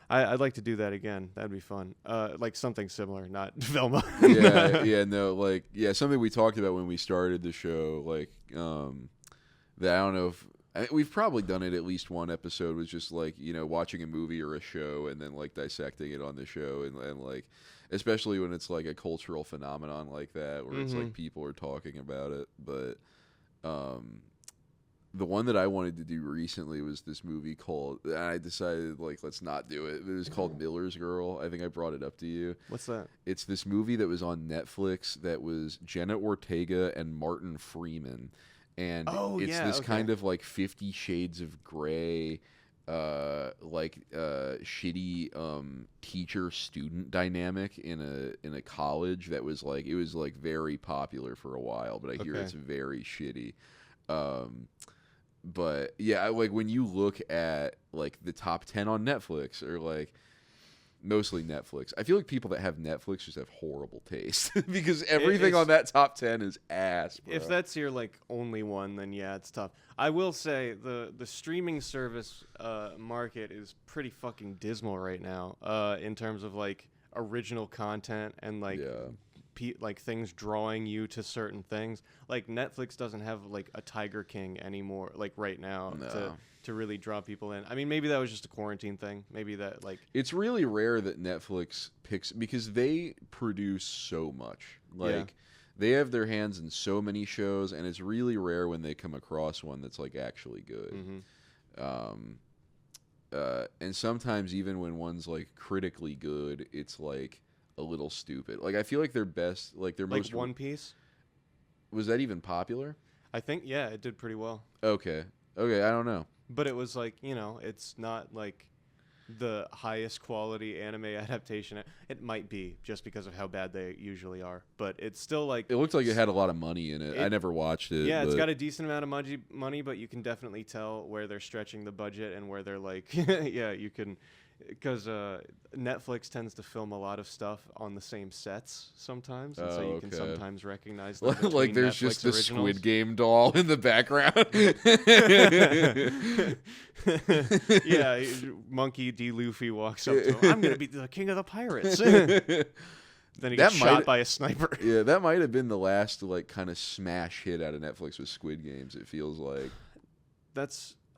I'd like to do that again. That'd be fun. Like something similar, not Velma. Something we talked about when we started the show, like that I don't know if we've probably done it at least one episode was just like, you know, watching a movie or a show and then like dissecting it on the show and like especially when it's like a cultural phenomenon like that where it's like people are talking about it. But the one that I wanted to do recently was this movie called, and I decided like let's not do it. It was called Miller's Girl. I think I brought it up to you. What's that? It's this movie that was on Netflix that was Jenna Ortega and Martin Freeman. And it's this kind of like 50 Shades of Grey, shitty teacher-student dynamic in a college that was like, it was like very popular for a while, but I hear it's very shitty. But yeah, like when you look at like the top 10 on Netflix or like mostly Netflix, I feel like people that have Netflix just have horrible taste because everything on that top 10 is ass, bro. If that's your like only one, then yeah, it's tough. I will say the streaming service market is pretty fucking dismal right now in terms of like original content and like like things drawing you to certain things. Like Netflix doesn't have like a Tiger King anymore, like right now to really draw people in. I mean, maybe that was just a quarantine thing. Maybe that like it's really rare that Netflix picks because they produce so much. Like they have their hands in so many shows, and it's really rare when they come across one that's like actually good. And sometimes even when one's like critically good, it's like a little stupid. Like I feel like their best, like their most One Piece. Was that even popular? I think it did pretty well. Okay, I don't know. But it was like, you know, it's not like the highest quality anime adaptation. It might be just because of how bad they usually are, but it's still like it looked like it had a lot of money in it. I never watched it. Yeah, it's got a decent amount of money, but you can definitely tell where they're stretching the budget and where they're like, you can. Because Netflix tends to film a lot of stuff on the same sets sometimes, and so you can sometimes recognize them like there's Netflix just the originals. Squid Game doll in the background. Yeah, Monkey D. Luffy walks up to him. I'm gonna be the king of the pirates. Then he gets shot by a sniper. Yeah, that might have been the last like kind of smash hit out of Netflix with Squid Games. It feels like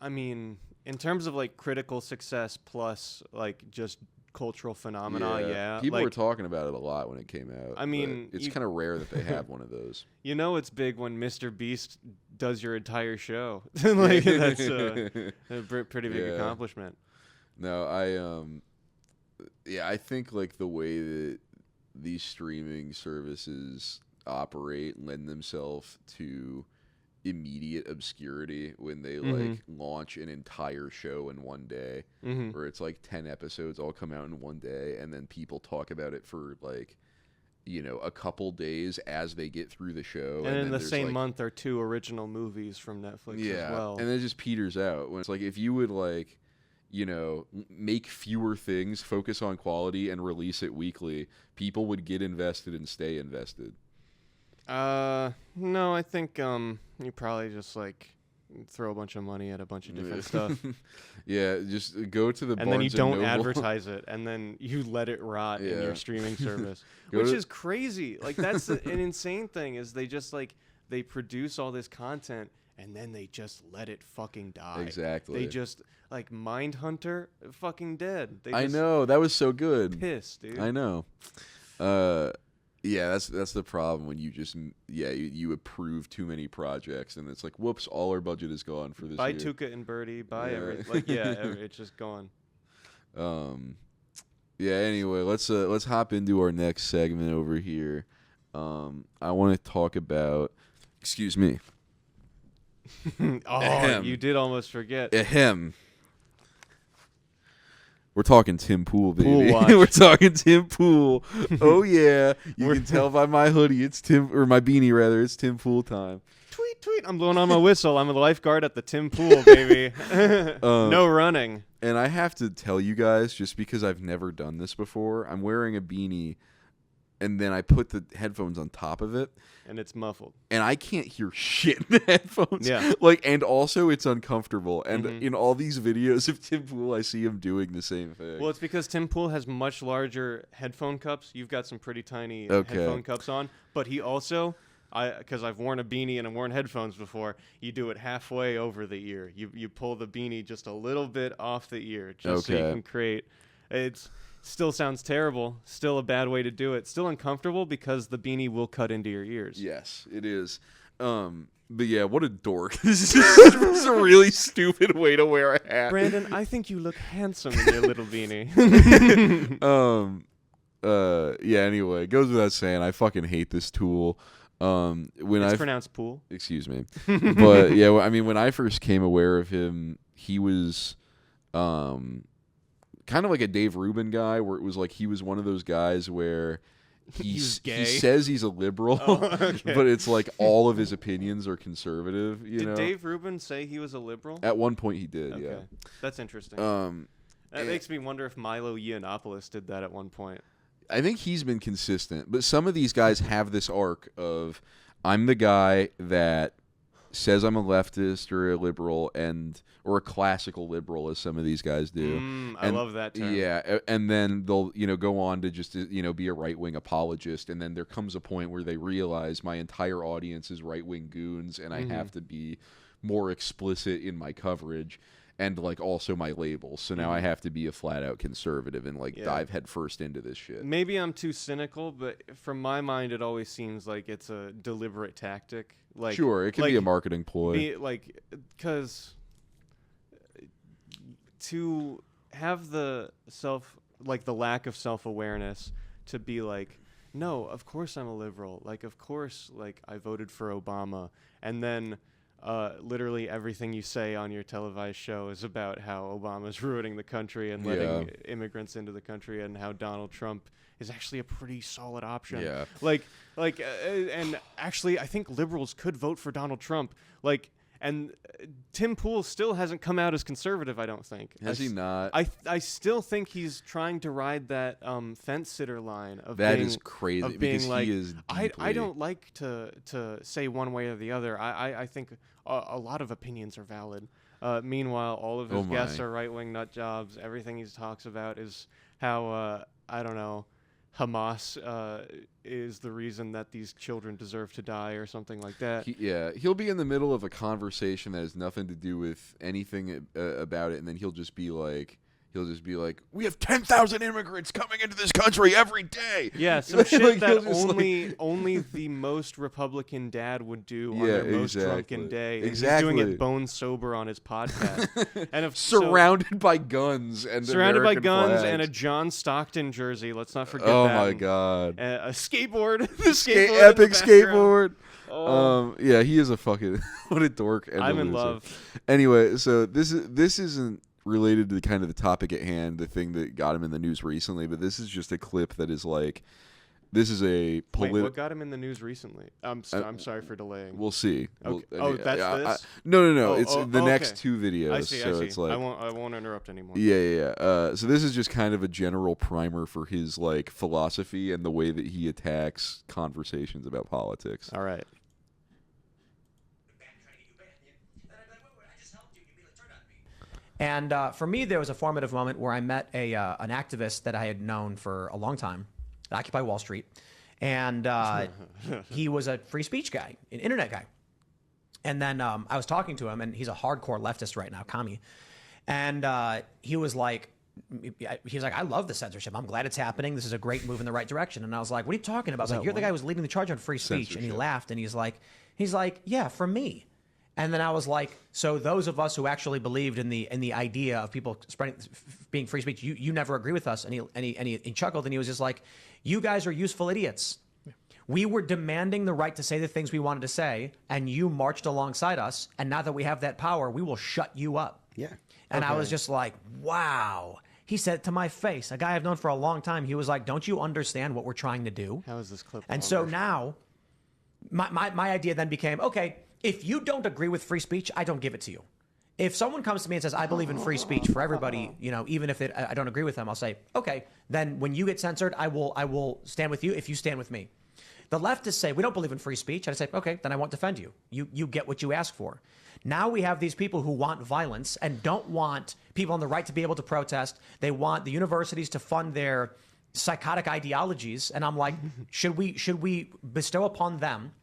I mean, in terms of like critical success plus like just cultural phenomena, people like, were talking about it a lot when it came out. I mean, it's kind of rare that they have one of those. You know, it's big when Mr. Beast does your entire show. Like that's a pretty big accomplishment. No, I think like the way that these streaming services operate lend themselves to immediate obscurity when they like launch an entire show in one day, where it's like 10 episodes all come out in one day, and then people talk about it for like, you know, a couple days as they get through the show. And in the same month are 2 original movies from Netflix as well. And then it just peters out. When it's like, if you would like, you know, make fewer things, focus on quality, and release it weekly, people would get invested and stay invested. No, I think you probably just like throw a bunch of money at a bunch of different stuff. Yeah, just go to the And then you Barnes don't Noble. advertise it, and then you let it rot in Yeah. your streaming service, Go which to- is crazy. Like that's an insane thing. Is they just like they produce all this content and then they just let it fucking die. Exactly. They just like Mindhunter, fucking dead. They I just know, that was so good. pissed, dude. I know. Yeah, that's the problem when you just you approve too many projects and it's like, whoops, all our budget is gone for this Buy year. Tuca and Birdie, buy Yeah. everything. Like it's just gone. Yeah, anyway, let's hop into our next segment over here. I want to talk about, excuse me. Oh, Ahem. you did almost forget. Ahem. We're talking Tim Pool, baby. Pool watch. We're talking Tim Pool. Oh yeah, you can tell by my hoodie. It's Tim, or my beanie rather. It's Tim Pool time. Tweet, tweet. I'm blowing on my whistle. I'm a lifeguard at the Tim Pool, baby. No running. And I have to tell you guys, just because I've never done this before, I'm wearing a beanie, and then I put the headphones on top of it, And it's muffled. and I can't hear shit in the headphones. Yeah. Like, and also it's uncomfortable. And Mhm. in all these videos of Tim Pool, I see him doing the same thing. Well, it's because Tim Pool has much larger headphone cups. You've got some pretty tiny Okay. headphone cups on. But he also, because I've worn a beanie and I've worn headphones before, you do it halfway over the ear. You pull the beanie just a little bit off the ear just so you Okay. can create. It's still sounds terrible. Still a bad way to do it. Still uncomfortable because the beanie will cut into your ears. Yes, it is. But yeah, what a dork. This is a really stupid way to wear a hat. Brandon, I think you look handsome in your little beanie. Yeah, anyway, it goes without saying, I fucking hate this tool. When It's I pronounced pool. excuse me. But yeah, I mean, when I first came aware of him, he was kind of like a Dave Rubin guy, where it was like he was one of those guys where He's gay? he says he's a liberal, Oh, okay. but it's like all of his opinions are conservative. You Did know, Dave Rubin say he was a liberal? at one point he did. Okay. That's interesting. Yeah. That and- makes me wonder if Milo Yiannopoulos did that at one point. I think he's been consistent, but some of these guys have this arc of I'm the guy that says I'm a leftist or a liberal or a classical liberal, as some of these guys do. I love that term. Yeah, and then they'll go on to just be a right wing apologist, and then there comes a point where they realize my entire audience is right wing goons, and I have to be more explicit in my coverage. And like also my labels, so now I have to be a flat out conservative and like dive headfirst into this shit. Maybe I'm too cynical, but from my mind, it always seems like it's a deliberate tactic. Like, Sure, it can be a marketing ploy. Because to have the lack of self-awareness to be like, no, of course I'm a liberal. Like, of course, like I voted for Obama, and then. Literally everything you say on your televised show is about how Obama's ruining the country and letting immigrants into the country, and how Donald Trump is actually a pretty solid option. Yeah. And actually, I think liberals could vote for Donald Trump. And Tim Pool still hasn't come out as conservative, I don't think. Has he not? I still think he's trying to ride that fence sitter line of That being, is crazy, of because being like, he is I deeply- don't like to say one way or the other. I think a lot of opinions are valid. Meanwhile, all of his guests are right-wing nut jobs. Everything he talks about is how, I don't know, Hamas is the reason that these children deserve to die or something like that. He'll be in the middle of a conversation that has nothing to do with anything about it, and then he'll just be like, we have 10,000 immigrants coming into this country every day. Yeah, some Like, shit he'll that just, only the most Republican dad would do on Yeah, their most exactly. drunken day. And Exactly. he's doing it bone sober on his podcast. And if Surrounded by guns and surrounded by American guns flags. and a John Stockton jersey. Let's not forget Oh that. my And, God. a skateboard. The skateboard in the Epic background. skateboard. Oh. Yeah, he is a fucking what a dork. And I'm a in loser. love. Anyway, so this isn't related to the kind of the topic at hand, the thing that got him in the news recently, but this is just a clip that is like, this is a Wait, what got him in the news recently? I'm sorry for delaying. We'll see. Okay. That's this? No. It's Oh, the next okay. two videos. I see. So it's like I won't interrupt anymore. Yeah. So this is just kind of a general primer for his like philosophy and the way that he attacks conversations about politics. All right. And for me, there was a formative moment where I met an activist that I had known for a long time, Occupy Wall Street. And he was a free speech guy, an internet guy. And then I was talking to him, and he's a hardcore leftist right now, commie. And he was like, I love the censorship. I'm glad it's happening. This is a great move in the right direction. And I was like, what are you talking about? I was like, you're the guy who was leading the charge on free speech. Censorship. And he laughed, and he's like, yeah, for me. And then I was like, so those of us who actually believed in the idea of people being free speech, you never agree with us. And he chuckled, and he was just like, you guys are useful idiots. We were demanding the right to say the things we wanted to say, and you marched alongside us. And now that we have that power, we will shut you up. Yeah. And I was just like, wow. He said it to my face, a guy I've known for a long time. He was like, don't you understand what we're trying to do? How is this clip And longer? so now, my idea then became, okay, if you don't agree with free speech, I don't give it to you. If someone comes to me and says, I believe in free speech for everybody, even if I don't agree with them, I'll say, okay, then when you get censored, I will stand with you if you stand with me. The leftists say, we don't believe in free speech. And I say, okay, then I won't defend you. You get what you ask for. Now we have these people who want violence and don't want people on the right to be able to protest. They want the universities to fund their psychotic ideologies. And I'm like, should we bestow upon them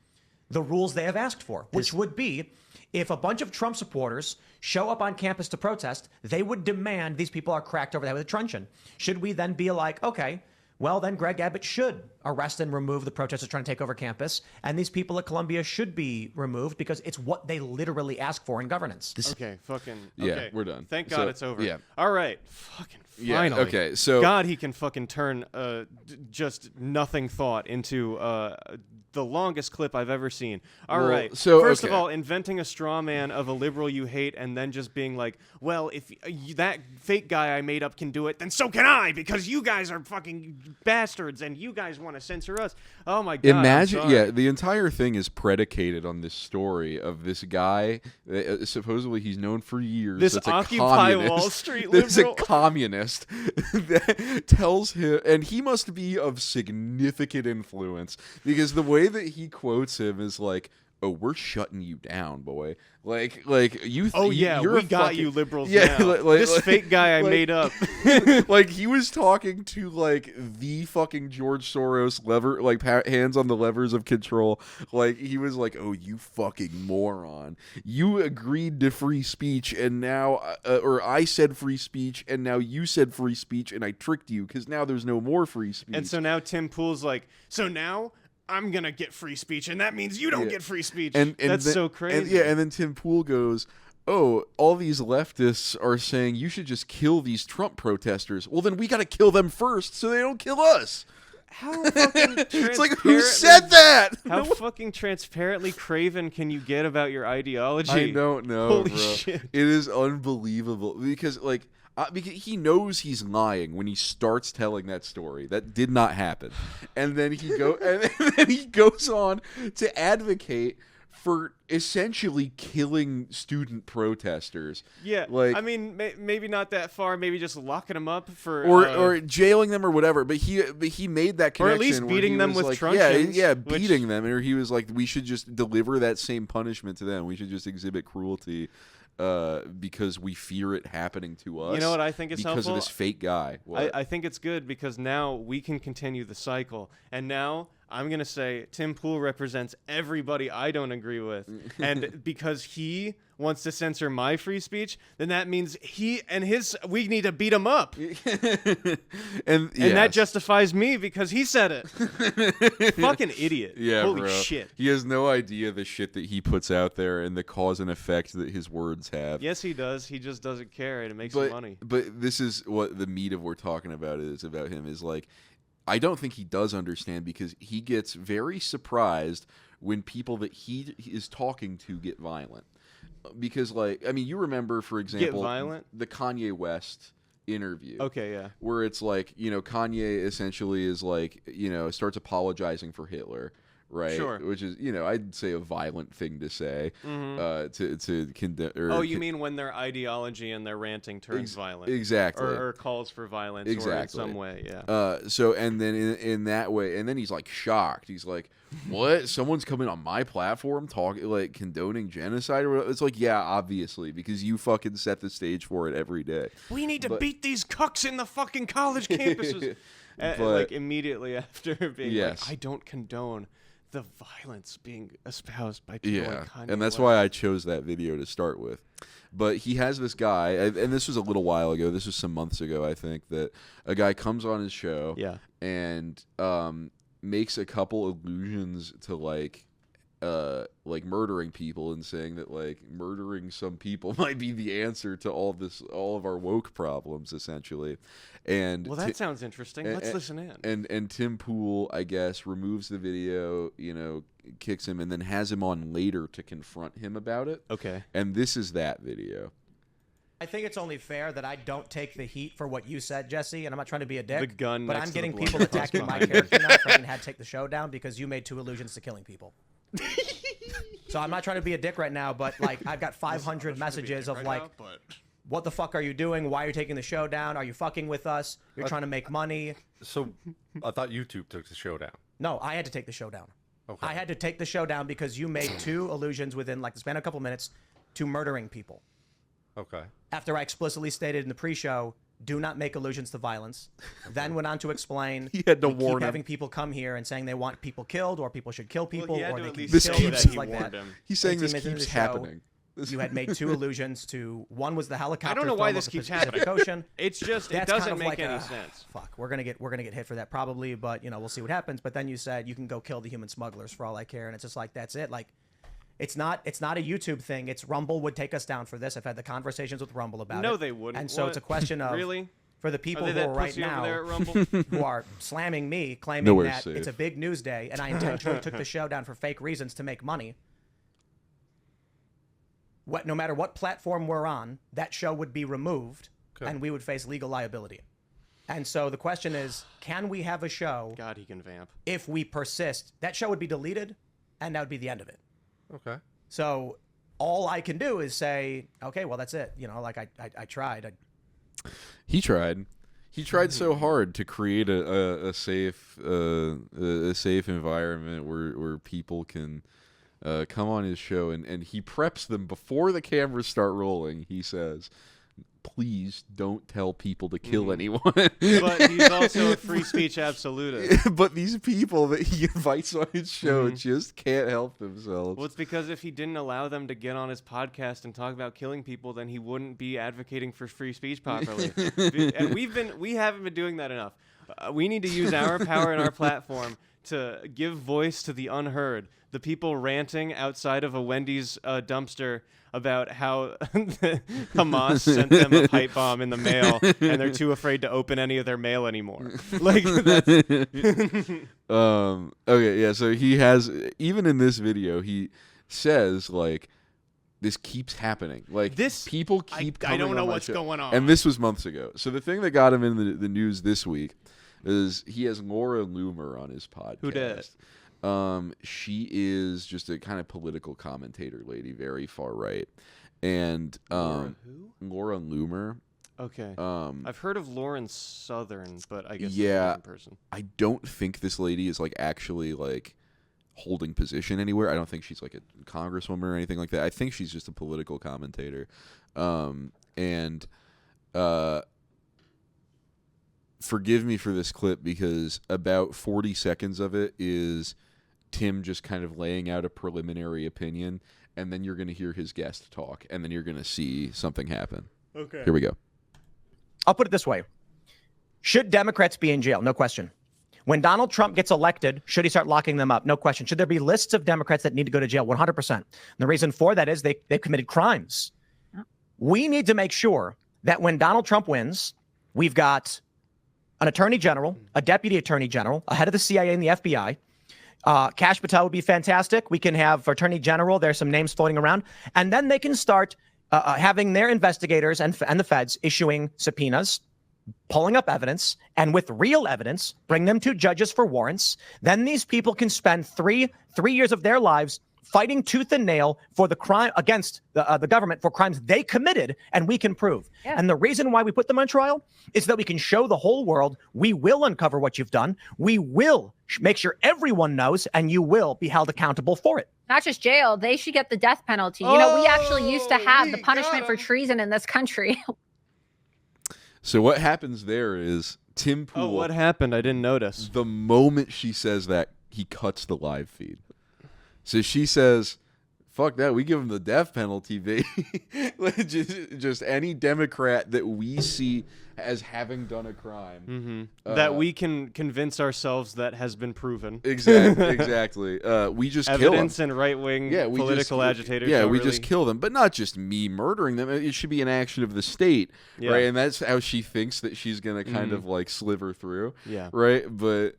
the rules they have asked for, which would be if a bunch of Trump supporters show up on campus to protest, they would demand these people are cracked over the head with a truncheon. Should we then be like, okay, well, then Greg Abbott should arrest and remove the protesters trying to take over campus, and these people at Columbia should be removed because it's what they literally ask for in governance. Okay, fucking. Yeah, Okay. we're done. Thank God So, it's over. yeah. All right, fucking Yeah, finally. okay, so- God, he can fucking turn just nothing thought into the longest clip I've ever seen. All Well, right. so, First of okay. all, inventing a straw man of a liberal you hate, and then just being like, well, if that fake guy I made up can do it, then so can I, because you guys are fucking bastards, and you guys want to censor us. Oh my God. I'm Imagine, sorry. yeah, the entire thing is predicated on this story of this guy. Supposedly, he's known for years. This that's a Occupy communist. Wall Street There's liberal. a communist that tells him, and he must be of significant influence because the way that he quotes him is like, "Oh, we're shutting you down, boy." Like you. Oh yeah, you're we a got fucking, you liberals yeah, now. This fake guy I like- made up. like he was talking to like the fucking George Soros lever, like hands on the levers of control. Like he was like, "Oh, you fucking moron! You agreed to free speech, and now, or I said free speech, and now you said free speech, and I tricked you because now there's no more free speech." And so now Tim Pool's like, so now I'm going to get free speech, and that means you don't Yeah. get free speech. and That's then- so crazy. And then Tim Pool goes, "Oh, all these leftists are saying you should just kill these Trump protesters. Well, then we got to kill them first so they don't kill us." How fucking It's like, who said that? How fucking transparently craven can you get about your ideology? I don't know, Holy bro. shit. It is unbelievable because because he knows he's lying when he starts telling that story. That did not happen, and then he then he goes on to advocate for essentially killing student protesters. Yeah, like I mean, maybe not that far. Maybe just locking them up for or jailing them or whatever. But he made that Or connection, at least where beating he them was with like, yeah, truncheons, which- beating them, or he was like, we should just deliver that same punishment to them. We should just exhibit cruelty. Because we fear it happening to us. You know what I think is because helpful? of this fake guy. What? I think it's good because now we can continue the cycle. And now I'm going to say Tim Pool represents everybody I don't agree with. And because he wants to censor my free speech, then that means we need to beat him up. and that justifies me because he said it. Fucking idiot. Yeah, Holy bro. shit. He has no idea the shit that he puts out there and the cause and effect that his words have. Yes, he does. He just doesn't care, and it makes him money. But this is what the meat of what we're talking about is about him is like, I don't think he does understand because he gets very surprised when people that he is talking to get violent. Because, like, I mean, you remember, for example, violent? the Kanye West interview. Okay, yeah. Where it's like, Kanye essentially is like, starts apologizing for Hitler, right? Sure. Which is, I'd say a violent thing to say. To condemn. Oh, you mean when their ideology and their ranting turns violent? Exactly. Or calls for violence, Exactly. or in some way, yeah. So, and then in that way, and then he's like shocked. He's like, "What? Someone's coming on my platform talking like condoning genocide?" Or it's like, yeah, obviously, because you fucking set the stage for it every day. We need to beat these cucks in the fucking college campuses. Like immediately after being like, I don't condone the violence being espoused by people like Kanye and that's West. why I chose that video to start with. But he has this guy, and this was a little while ago. This was some months ago, I think, that a guy comes on his show and makes a couple allusions to like murdering people and saying that like murdering some people might be the answer to all of our woke problems, essentially. And well, that sounds interesting. Let's listen in. And Tim Pool, I guess, removes the video, kicks him, and then has him on later to confront him about it. Okay. And this is that video. I think it's only fair that I don't take the heat for what you said, Jesse, and I'm not trying to be a dick. The gun but next I'm to the getting blood people cross attacking my behind it. character now. Fred had to take the show down because you made 2 allusions to killing people. So I'm not trying to be a dick right now, but like I've got 500 messages of like, what the fuck are you doing? Why are you taking the show down? Are you fucking with us? You're trying to make money. So I thought YouTube took the show down. No, I had to take the show down. Okay. I had to take the show down because you made 2 allusions within like the span of a couple minutes to murdering people. Okay. After I explicitly stated in the pre-show, do not make allusions to violence. Then went on to explain He had to we warn keep him. having people come here and saying they want people killed or people should kill people Well, he had or to they at can least be This show killed, keeps- that things he like warned that. him. He's saying 18 this minutes into keeps the show, happening. You had made 2 allusions to one was the helicopter. I don't know why film this of the keeps Pacific happening. Ocean. It's just it That's doesn't kind of make like any a- sense. Fuck, we're gonna get hit for that probably, but we'll see what happens. But then you said you can go kill the human smugglers for all I care, and it's just like that's it. Like, it's not a YouTube thing. It's Rumble would take us down for this. I've had the conversations with Rumble about it. No, they wouldn't. And so What? it's a question of Really? for the people Are they who that are right pussy over now there at Rumble? who are slamming me, claiming Nowhere that safe. it's a big news day, and I intentionally took the show down for fake reasons to make money. No matter what platform we're on, that show would be removed, and we would face legal liability. And so the question is, can we have a show God, he can vamp. if we persist? That show would be deleted, and that would be the end of it. Okay. So all I can do is say, okay, well, that's it. Like I tried. He tried. He tried so hard to create a safe environment where people can come on his show, and he preps them before the cameras start rolling. He says, "Please don't tell people to kill anyone." But he's also a free speech absolutist. But these people that he invites on his show just can't help themselves. Well, it's because if he didn't allow them to get on his podcast and talk about killing people, then he wouldn't be advocating for free speech properly. And we haven't been doing that enough. We need to use our power and our platform to give voice to the unheard, the people ranting outside of a Wendy's dumpster about how Hamas sent them a pipe bomb in the mail and they're too afraid to open any of their mail anymore. Like that's okay, yeah, so he has, even in this video, he says like this keeps happening. Like This- people keep I coming don't know on my what's show. going on. And this was months ago. So the thing that got him in the news this week is he has Laura Loomer on his podcast. Who dat? She is just a kind of political commentator lady, very far right. And Laura who? Laura Loomer. Okay. I've heard of Lauren Southern, but I guess it's Yeah. a different person. I don't think this lady is like actually like holding position anywhere. I don't think she's like a congresswoman or anything like that. I think she's just a political commentator. Forgive me for this clip because about 40 seconds of it is Tim just kind of laying out a preliminary opinion, and then you're going to hear his guest talk, and then you're going to see something happen. Okay. Here we go. I'll put it this way. Should Democrats be in jail? No question. When Donald Trump gets elected, should he start locking them up? No question. Should there be lists of Democrats that need to go to jail? 100%. And the reason for that is they've committed crimes. We need to make sure that when Donald Trump wins, we've got an attorney general, a deputy attorney general, a head of the CIA and the FBI. Kash Patel would be fantastic. We can have attorney general. There's some names floating around. And then they can start having their investigators and the feds issuing subpoenas pulling up evidence, and with real evidence, bring them to judges for warrants. Then these people can spend three years of their lives fighting tooth and nail for the crime against the government for crimes they committed, and we can prove. Yeah. And the reason why we put them on trial is that we can show the whole world we will uncover what you've done. We will make sure everyone knows, and you will be held accountable for it. Not just jail, they should get the death penalty. You know, we actually used to have the punishment for treason in this country. So what happens there is Tim Pool. Oh, what happened? I didn't notice. The moment she says that, he cuts the live feed. So she says, fuck that, we give him the death penalty, baby. just any Democrat that we see as having done a crime. That we can convince ourselves that has been proven. Exactly. We just kill them. Evidence and right-wing political agitators. Yeah, we really... just kill them. But not just me murdering them. It should be an action of the state, right? And that's how she thinks that she's going to kind of like sliver through, right? But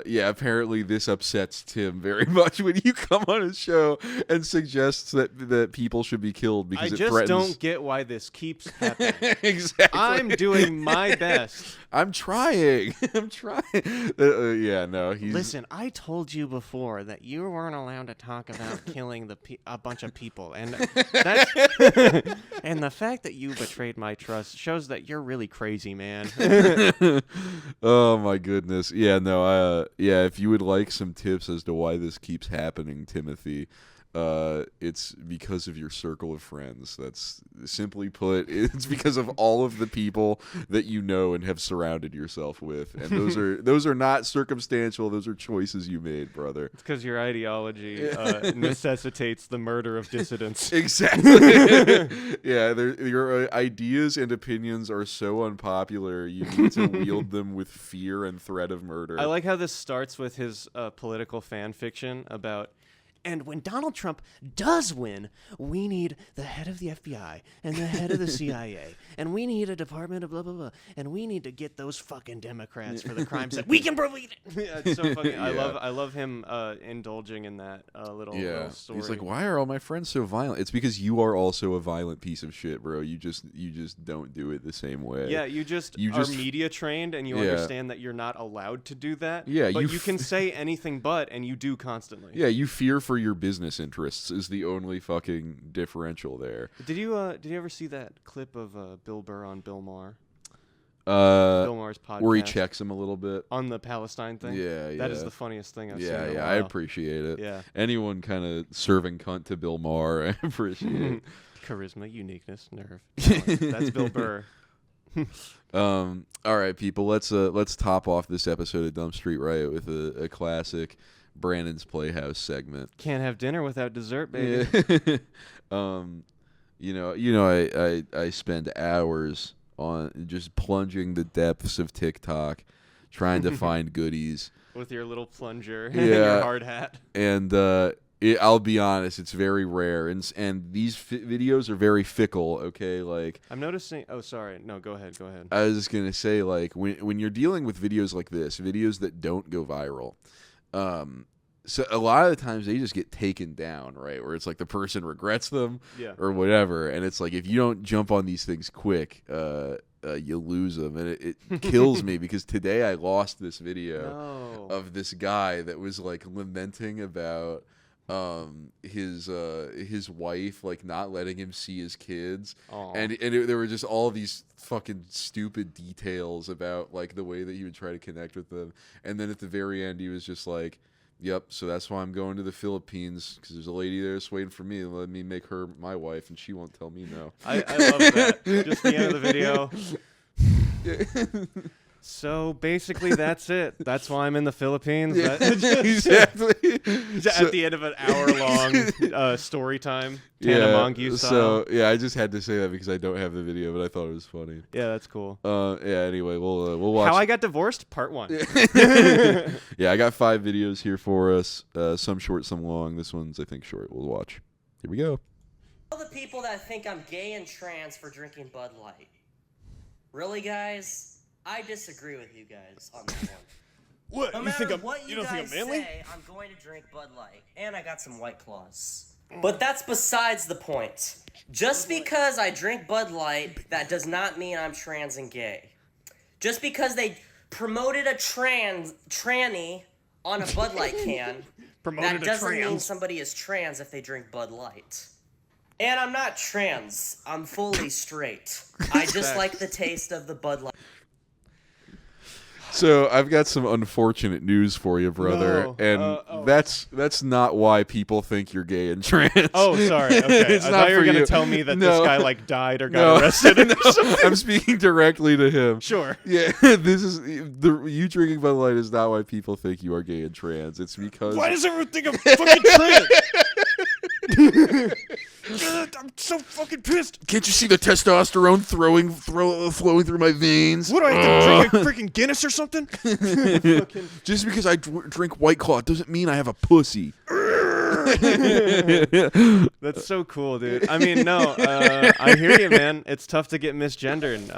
yeah, apparently this upsets Tim very much when you come on his show and suggests that people should be killed because it threatens. I just don't get why this keeps happening. Exactly. I'm doing my best. I'm trying. Yeah, no. Listen, I told you before that you weren't allowed to talk about killing a bunch of people, and that's and the fact that you betrayed my trust shows that you're really crazy, man. Oh my goodness. Yeah, no. Yeah, if you would like some tips as to why this keeps happening, Timothy, it's because of your circle of friends. That's simply put, it's because of all of the people that you know and have surrounded yourself with, and those are not circumstantial. Those are choices you made, brother. It's because your ideology necessitates the murder of dissidents. Exactly. Yeah, your ideas and opinions are so unpopular. You need to wield them with fear and threat of murder. I like how this starts with his political fan fiction about. And when Donald Trump does win, we need the head of the FBI and the head of the CIA, and we need a department of blah, blah, blah, and we need to get those fucking Democrats for the crimes that we can prove. Yeah, it's so fucking. I love him indulging in that little story. He's like, why are all my friends so violent? It's because you are also a violent piece of shit, bro. You just don't do it the same way. Yeah, you just are media trained, and you understand that you're not allowed to do that. Yeah, but you can say anything but, and you do constantly. Yeah, you fear for your business interests is the only fucking differential there. Did you ever see that clip of Bill Burr on Bill Maher? Bill Maher's podcast where he checks him a little bit on the Palestine thing. Yeah. That is the funniest thing I've seen. Yeah, in a while. I appreciate it. Yeah, anyone kind of serving cunt to Bill Maher, I appreciate it. Charisma, uniqueness, nerve. That's Bill Burr. All right, people. Let's top off this episode of Dumb Street Riot with a classic Brandon's Playhouse segment. Can't have dinner without dessert, baby. I spend hours on just plunging the depths of TikTok, trying to find goodies with your little plunger and your hard hat. And I'll be honest, it's very rare, and these videos are very fickle. Okay, like I'm noticing. Oh, sorry. No, go ahead. I was just gonna say, like when you're dealing with videos like this, videos that don't go viral. So a lot of the times they just get taken down, right? Where it's like the person regrets them or whatever. And it's like, if you don't jump on these things quick, you lose them. And it kills me because today I lost this video of this guy that was like lamenting about his wife like not letting him see his kids. And there were just all these fucking stupid details about like the way that he would try to connect with them. And then at the very end he was just like, yep, so that's why I'm going to the Philippines, because there's a lady there that's waiting for me and let me make her my wife, and she won't tell me no. I love that. Just the end of the video. So basically, that's it. That's why I'm in the Philippines. Exactly. At the end of an hour-long story time, Tanamangyu style. So yeah, I just had to say that because I don't have the video, but I thought it was funny. Yeah, that's cool. Anyway, we'll watch. How I Got Divorced, Part 1. Yeah, I got 5 videos here for us. Some short, some long. This one's, I think, short. We'll watch. Here we go. All the people that think I'm gay and trans for drinking Bud Light. Really, guys? I disagree with you guys on that one. What? No You matter think I'm? what You don't think I'm manly? say, I'm going to drink Bud Light, and I got some White Claws. But that's besides the point. Just because I drink Bud Light, that does not mean I'm trans and gay. Just because they promoted a tranny on a Bud Light can, that doesn't mean somebody is trans if they drink Bud Light. And I'm not trans. I'm fully straight. I just like the taste of the Bud Light. So I've got some unfortunate news for you, brother, and that's not why people think you're gay and trans. Oh, sorry. Okay, It's I not thought you were for gonna you. tell me that No. this guy like died or got arrested. Or something. I'm speaking directly to him. Sure. Yeah, this is you drinking Bud Light is not why people think you are gay and trans. It's because Why does everyone think I'm fucking trans? I'm so fucking pissed. Can't you see the testosterone flowing through my veins? What do I have to drink a freaking Guinness or something? Just because I drink White Claw doesn't mean I have a pussy. That's so cool, dude. I mean, no, I hear you, man. It's tough to get misgendered.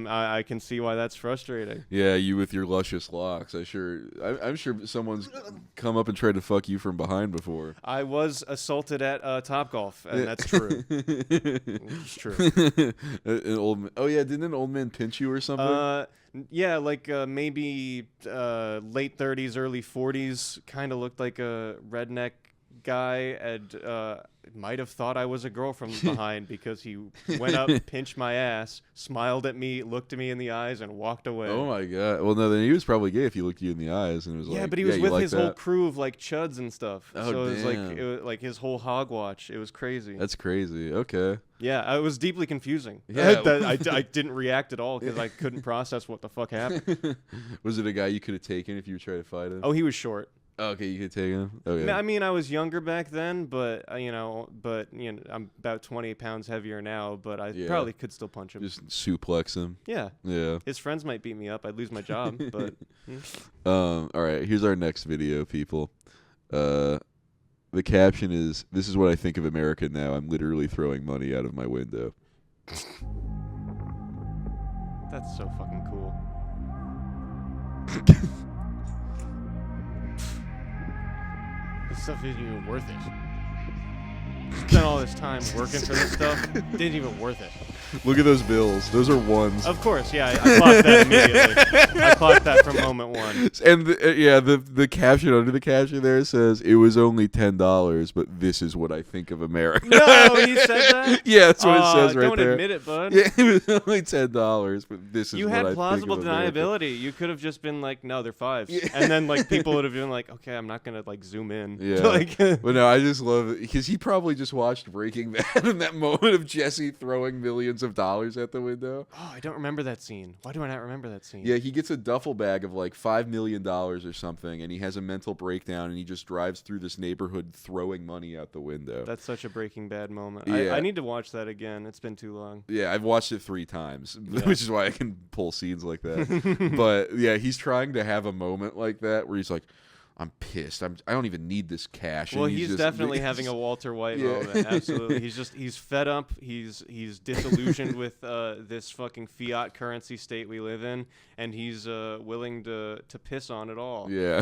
I can see why that's frustrating. Yeah, you with your luscious locks. I'm sure someone's come up and tried to fuck you from behind before. I was assaulted at Topgolf, and that's true. It's true. Didn't an old man pinch you or something? Yeah, like maybe late 30s, early 40s. Kind of looked like a redneck guy, and might have thought I was a girl from behind because he went up, pinched my ass, smiled at me, looked at me in the eyes, and walked away. Oh my god! Well, no, then he was probably gay if he looked you in the eyes and was like, yeah, but he was you with like his that? whole crew of like chuds and stuff. Oh, so it damn. was like his whole hog watch. It was crazy. That's crazy. Okay. Yeah, it was deeply confusing. Yeah. I didn't react at all because I couldn't process what the fuck happened. Was it a guy you could have taken if you were trying to fight him? Oh, he was short. Oh, okay, you could take him. Okay. I mean, I was younger back then, but I'm about 20 pounds heavier now. But I probably could still punch him. Just suplex him. Yeah. Yeah. His friends might beat me up. I'd lose my job. But all right. Here's our next video, people. The caption is, "This is what I think of America now. I'm literally throwing money out of my window." That's so fucking cool. This stuff isn't even worth it. Spent all this time working for this stuff. Didn't even worth it. Look at those bills. Those are ones. Of course, yeah. I clocked that immediately. I clocked that from moment one. And the caption under the caption there says, "It was only $10, but this is what I think of America." No, he said that? Yeah, that's what it says right don't there. admit it, bud. Yeah, it was only $10, but this is You what had I plausible think of America. deniability. You could have just been like, "No, they're fives," and then like people would have been like, "Okay, I'm not gonna like zoom in." Yeah. Like, But no, I just love it because he probably just watched Breaking Bad in that moment of Jesse throwing millions of dollars at the window. Oh, I don't remember that scene. Why do I not remember that scene? Yeah, he gets a duffel bag of like $5 million or something, and he has a mental breakdown, and he just drives through this neighborhood throwing money out the window. That's such a Breaking Bad moment. Yeah. I need to watch that again. It's been too long. Yeah, I've watched it 3 times, which is why I can pull scenes like that. But yeah, he's trying to have a moment like that where he's like, "I'm pissed. I don't even need this cash." Well, and he's just, definitely having a Walter White moment. Absolutely. He's fed up. He's disillusioned with this fucking fiat currency state we live in, and he's willing to piss on it all. Yeah.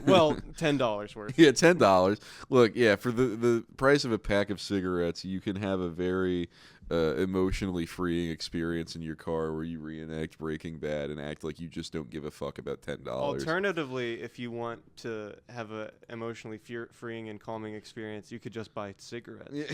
Well, $10 worth. Yeah, $10. Look, yeah, for the price of a pack of cigarettes, you can have a very emotionally freeing experience in your car where you reenact Breaking Bad and act like you just don't give a fuck about $10. Alternatively, if you want to have a emotionally freeing and calming experience, you could just buy cigarettes.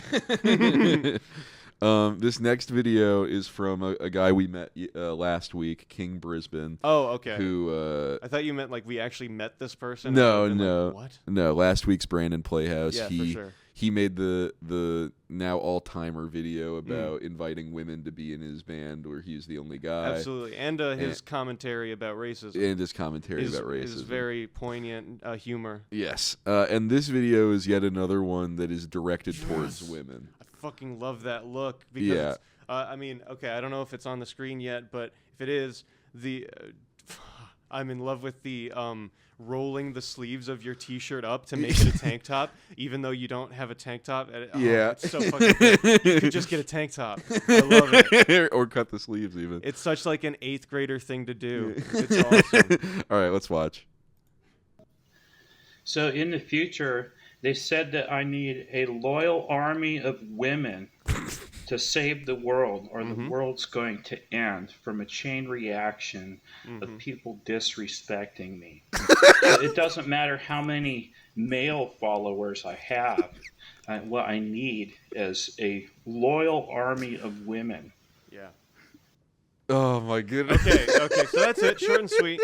This next video is from a guy we met last week, King Brisbane. Oh, okay. Who I thought you meant like we actually met this person. No. Like, what? No, last week's Brandon Playhouse. Yeah, for sure. He made the now all-timer video about inviting women to be in his band where he's the only guy. Absolutely. And his commentary about racism. And his commentary about racism. Is very poignant humor. Yes. And this video is yet another one that is directed towards women. I fucking love that look. Because it's, I mean, okay, I don't know if it's on the screen yet, but if it is, I'm in love with the rolling the sleeves of your t-shirt up to make it a tank top, even though you don't have a tank top. Yeah. It's so fucking good. You could just get a tank top. I love it. Or cut the sleeves even. It's such like an 8th grader thing to do. It's awesome. All right, let's watch. So in the future, they said that I need a loyal army of women to save the world, or the world's going to end from a chain reaction of people disrespecting me. It doesn't matter how many male followers I have. What I need is a loyal army of women. Yeah. Oh my goodness. Okay, so that's it. Short and sweet.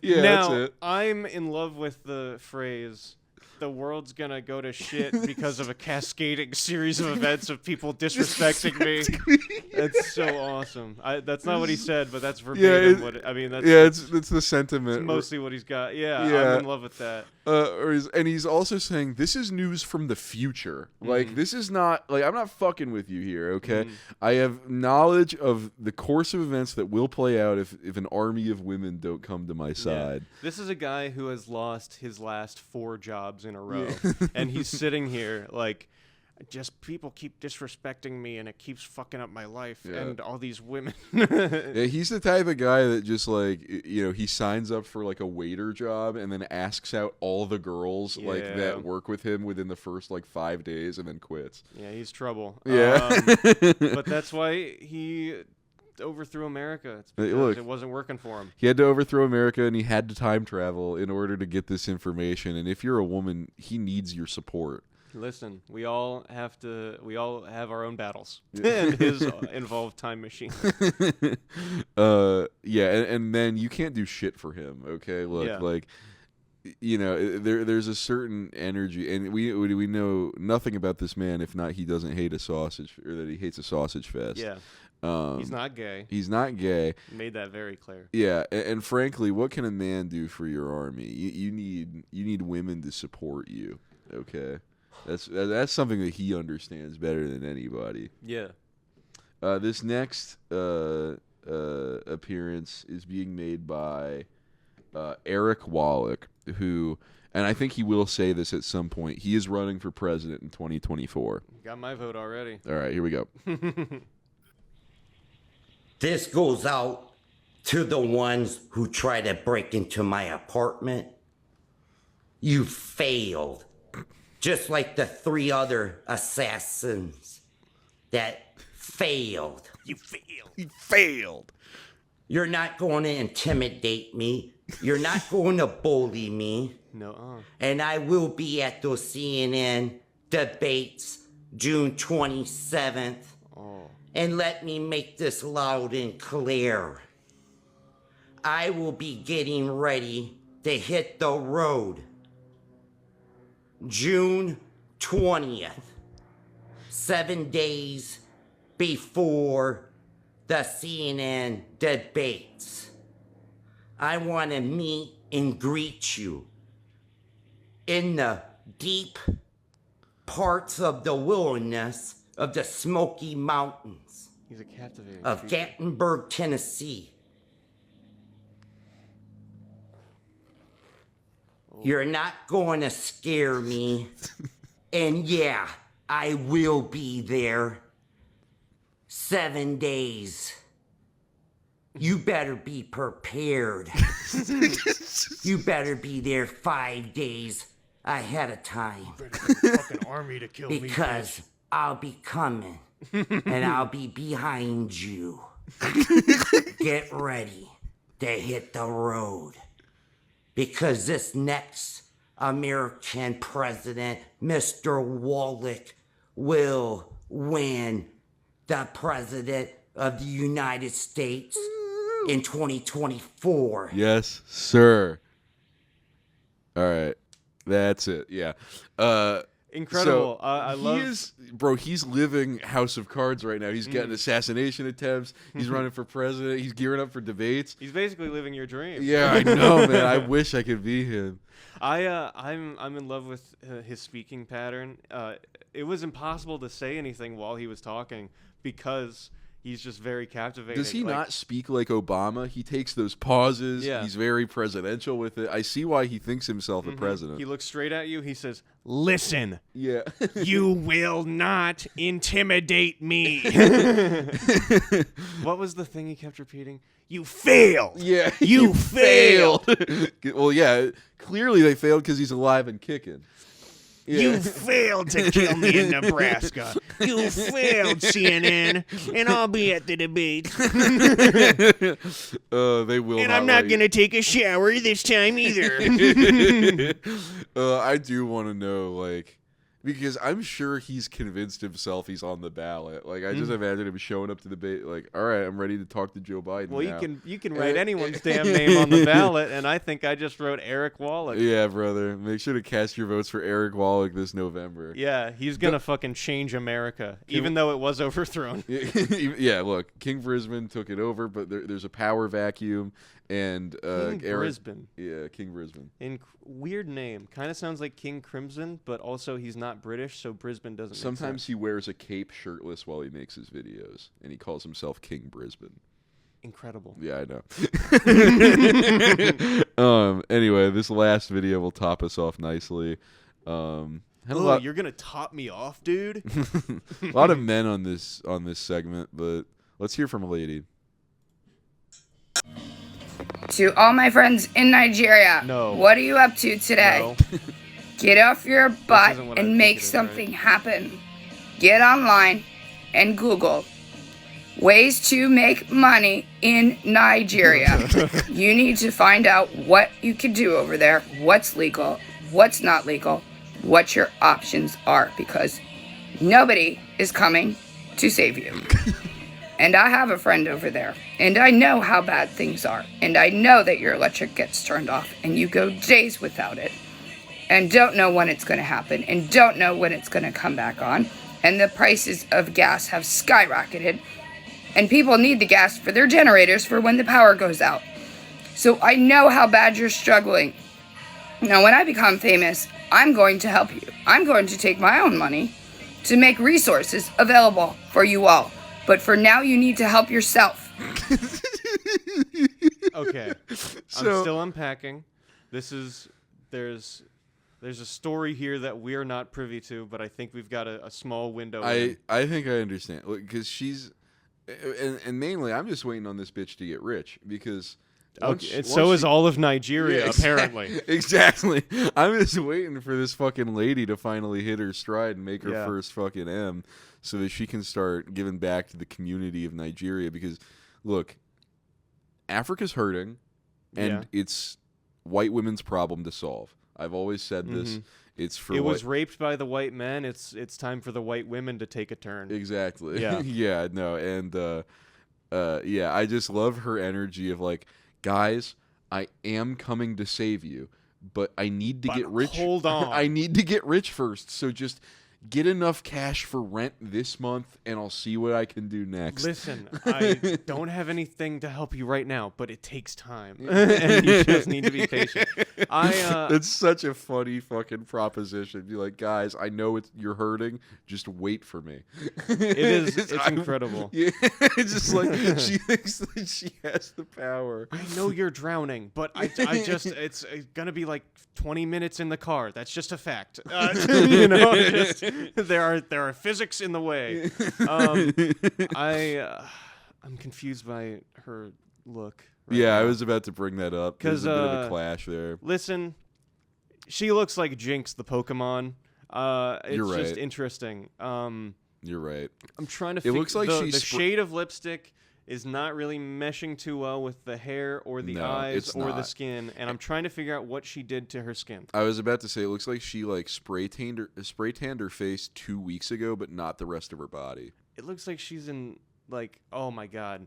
Yeah, now, that's it. I'm in love with the phrase, the world's gonna go to shit because of a cascading series of events of people disrespecting me. That's so awesome. That's not what he said, but that's verbatim what I mean. That's it's the sentiment. It's mostly what he's got. Yeah, Yeah. I'm in love with that. And he's also saying this is news from the future. Like this is not like I'm not fucking with you here, okay? I have knowledge of the course of events that will play out if an army of women don't come to my side. Yeah. This is a guy who has lost his last 4 jobs in a row, and he's sitting here like, just people keep disrespecting me, and it keeps fucking up my life, and all these women. Yeah, he's the type of guy that just like he signs up for like a waiter job and then asks out all the girls like that work with him within the first like 5 days and then quits. Yeah, he's trouble. Yeah, but that's why he overthrew America. It's because it wasn't working for him. He had to overthrow America, and he had to time travel in order to get this information. And if you're a woman, he needs your support. Listen, we all have our own battles, and his involved time machine. And then you can't do shit for him. Okay, look, like, there's a certain energy, and we know nothing about this man if not he doesn't hate a sausage, or that he hates a sausage fest. Yeah. He's not gay. He's not gay. Made that very clear. Yeah, and frankly, what can a man do for your army? You need women to support you. Okay. That's something that he understands better than anybody. Yeah. This next appearance is being made by Eric Walleck, who, and I think he will say this at some point, he is running for president in 2024. Got my vote already. All right, here we go. This goes out to the ones who try to break into my apartment. You failed. Just like the 3 other assassins that failed. You failed. You failed. You're not going to intimidate me. You're not going to bully me. No. And I will be at those CNN debates June 27th. Oh. And let me make this loud and clear. I will be getting ready to hit the road June 20th, 7 days before the CNN debates. I want to meet and greet you in the deep parts of the wilderness of the Smoky Mountains. He's a captivating of figure. Gatlinburg, Tennessee. You're not going to scare me. And yeah, I will be there. 7 days. You better be prepared. You better be there 5 days ahead of time. Fucking army to kill me. Because I'll be coming. And I'll be behind you. Get ready to hit the road. Because this next American president, Mr. Walleck, will win the president of the United States in 2024. Yes, sir. All right. That's it. Yeah. Incredible. So I love. He's living House of Cards right now. He's getting assassination attempts. He's running for president. He's gearing up for debates. He's basically living your dream. Yeah, I know, man. I wish I could be him. I'm in love with his speaking pattern. It was impossible to say anything while he was talking because he's just very captivating. Does he not speak like Obama? He takes those pauses. Yeah. He's very presidential with it. I see why he thinks himself a president. He looks straight at you. He says, "Listen, yeah, you will not intimidate me." What was the thing he kept repeating? You failed. Yeah, you failed. Well, yeah, clearly they failed because he's alive and kicking. Yeah. You failed to kill me in Nebraska. You failed, CNN, and I'll be at the debate. They will. And I'm not going to take a shower this time either. I do want to know, like, because I'm sure he's convinced himself he's on the ballot. Like, I just imagine him showing up to the debate, like, all right, I'm ready to talk to Joe Biden. Well, now. you can write anyone's damn name on the ballot, and I think I just wrote Eric Walleck. Yeah, brother. Make sure to cast your votes for Eric Walleck this November. Yeah, he's gonna fucking change America, even though it was overthrown. Yeah, look, King Brisbane took it over, but there's a power vacuum, and King Brisbane. Yeah, King Brisbane. Weird name. Kind of sounds like King Crimson, but also he's not British, so Brisbane doesn't make Sometimes sense. he wears a cape shirtless while he makes his videos, and he calls himself King Brisbane. Incredible. Yeah, I know. Anyway, this last video will top us off nicely. You're gonna top me off, dude. A lot of men on this segment, but let's hear from a lady. To all my friends in Nigeria, what are you up to today? Get off your butt and make something happen. Get online and Google ways to make money in Nigeria. You need to find out what you can do over there, what's legal, what's not legal, what your options are, because nobody is coming to save you. And I have a friend over there, and I know how bad things are, and I know that your electric gets turned off, and you go days without it, and don't know when it's going to happen, and don't know when it's going to come back on, and the prices of gas have skyrocketed, and people need the gas for their generators for when the power goes out. So I know how bad you're struggling. Now, when I become famous, I'm going to help you. I'm going to take my own money to make resources available for you all. But for now, you need to help yourself. Okay. I'm still unpacking. There's a story here that we're not privy to, but I think we've got a small window. I think I understand, because she's, and mainly I'm just waiting on this bitch to get rich, because. So is all of Nigeria, apparently. Exactly. I'm just waiting for this fucking lady to finally hit her stride and make her first fucking M, so that she can start giving back to the community of Nigeria. Because, look, Africa's hurting, and it's white women's problem to solve. I've always said this. It's for it was raped by the white men. It's time for the white women to take a turn. Exactly. Yeah. Yeah. No. And yeah, I just love her energy of like, guys, I am coming to save you, but I need to get rich. Hold on. I need to get rich first. So just get enough cash for rent this month, and I'll see what I can do next. Listen, I don't have anything to help you right now, but it takes time, and you just need to be patient. It's such a funny fucking proposition. Be like, guys, I know you're hurting. Just wait for me. It's incredible. Yeah, it's just like she thinks that she has the power. I know you're drowning, but I just it's gonna be like 20 minutes in the car. That's just a fact. You know, there are physics in the way. I'm confused by her look. Right now. I was about to bring that up. There's a bit of a clash there. Listen, she looks like Jinx, the Pokemon. It's You're right. just interesting. You're right. I'm trying to. It looks like the shade of lipstick is not really meshing too well with the hair or the eyes or the skin, and I'm trying to figure out what she did to her skin. I was about to say, it looks like she like spray tanned her face 2 weeks ago, but not the rest of her body. It looks like she's in like, oh my god,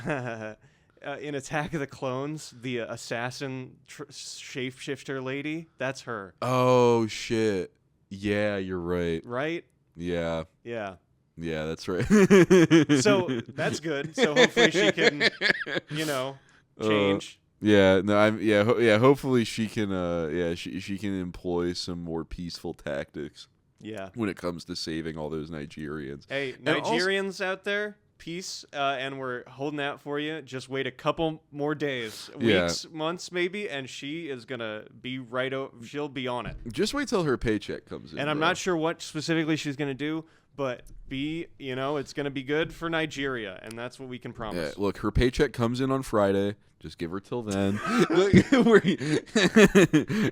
in Attack of the Clones, the assassin shapeshifter lady. That's her. Oh shit! Yeah, you're right. Right? Yeah. Yeah. Yeah, that's right. So that's good. So hopefully she can, change. Yeah, no, hopefully she can, she can employ some more peaceful tactics. Yeah. When it comes to saving all those Nigerians. Hey, Nigerians out there, peace, and we're holding out for you. Just wait a couple more days, weeks, months maybe, and she is gonna be she'll be on it. Just wait till her paycheck comes in. And I'm not sure what specifically she's gonna do. But it's going to be good for Nigeria, and that's what we can promise. Yeah, look, her paycheck comes in on Friday. Just give her till then.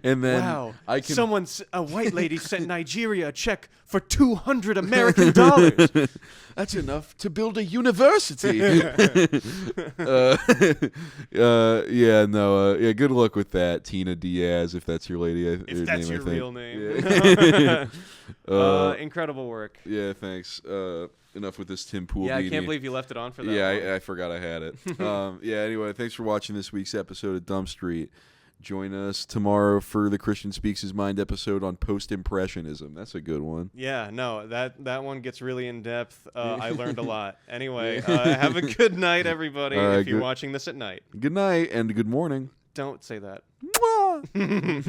And then Wow. I can. A white lady sent Nigeria a check for $200 American. That's enough to build a university. Good luck with that, Tina Diaz, if that's your lady. If that's your real name. Yeah. Incredible work. Yeah, thanks. Enough with this Tim Pool. Yeah, I beanie. can't believe you left it on for that. Yeah, I forgot I had it. Anyway, thanks for watching this week's episode of Dumb Street. Join us tomorrow for the Christian Speaks His Mind episode on post-impressionism. That's a good one. Yeah, no, that one gets really in depth. I learned a lot. Anyway, have a good night, everybody. If you're watching this at night. Good night and good morning. Don't say that.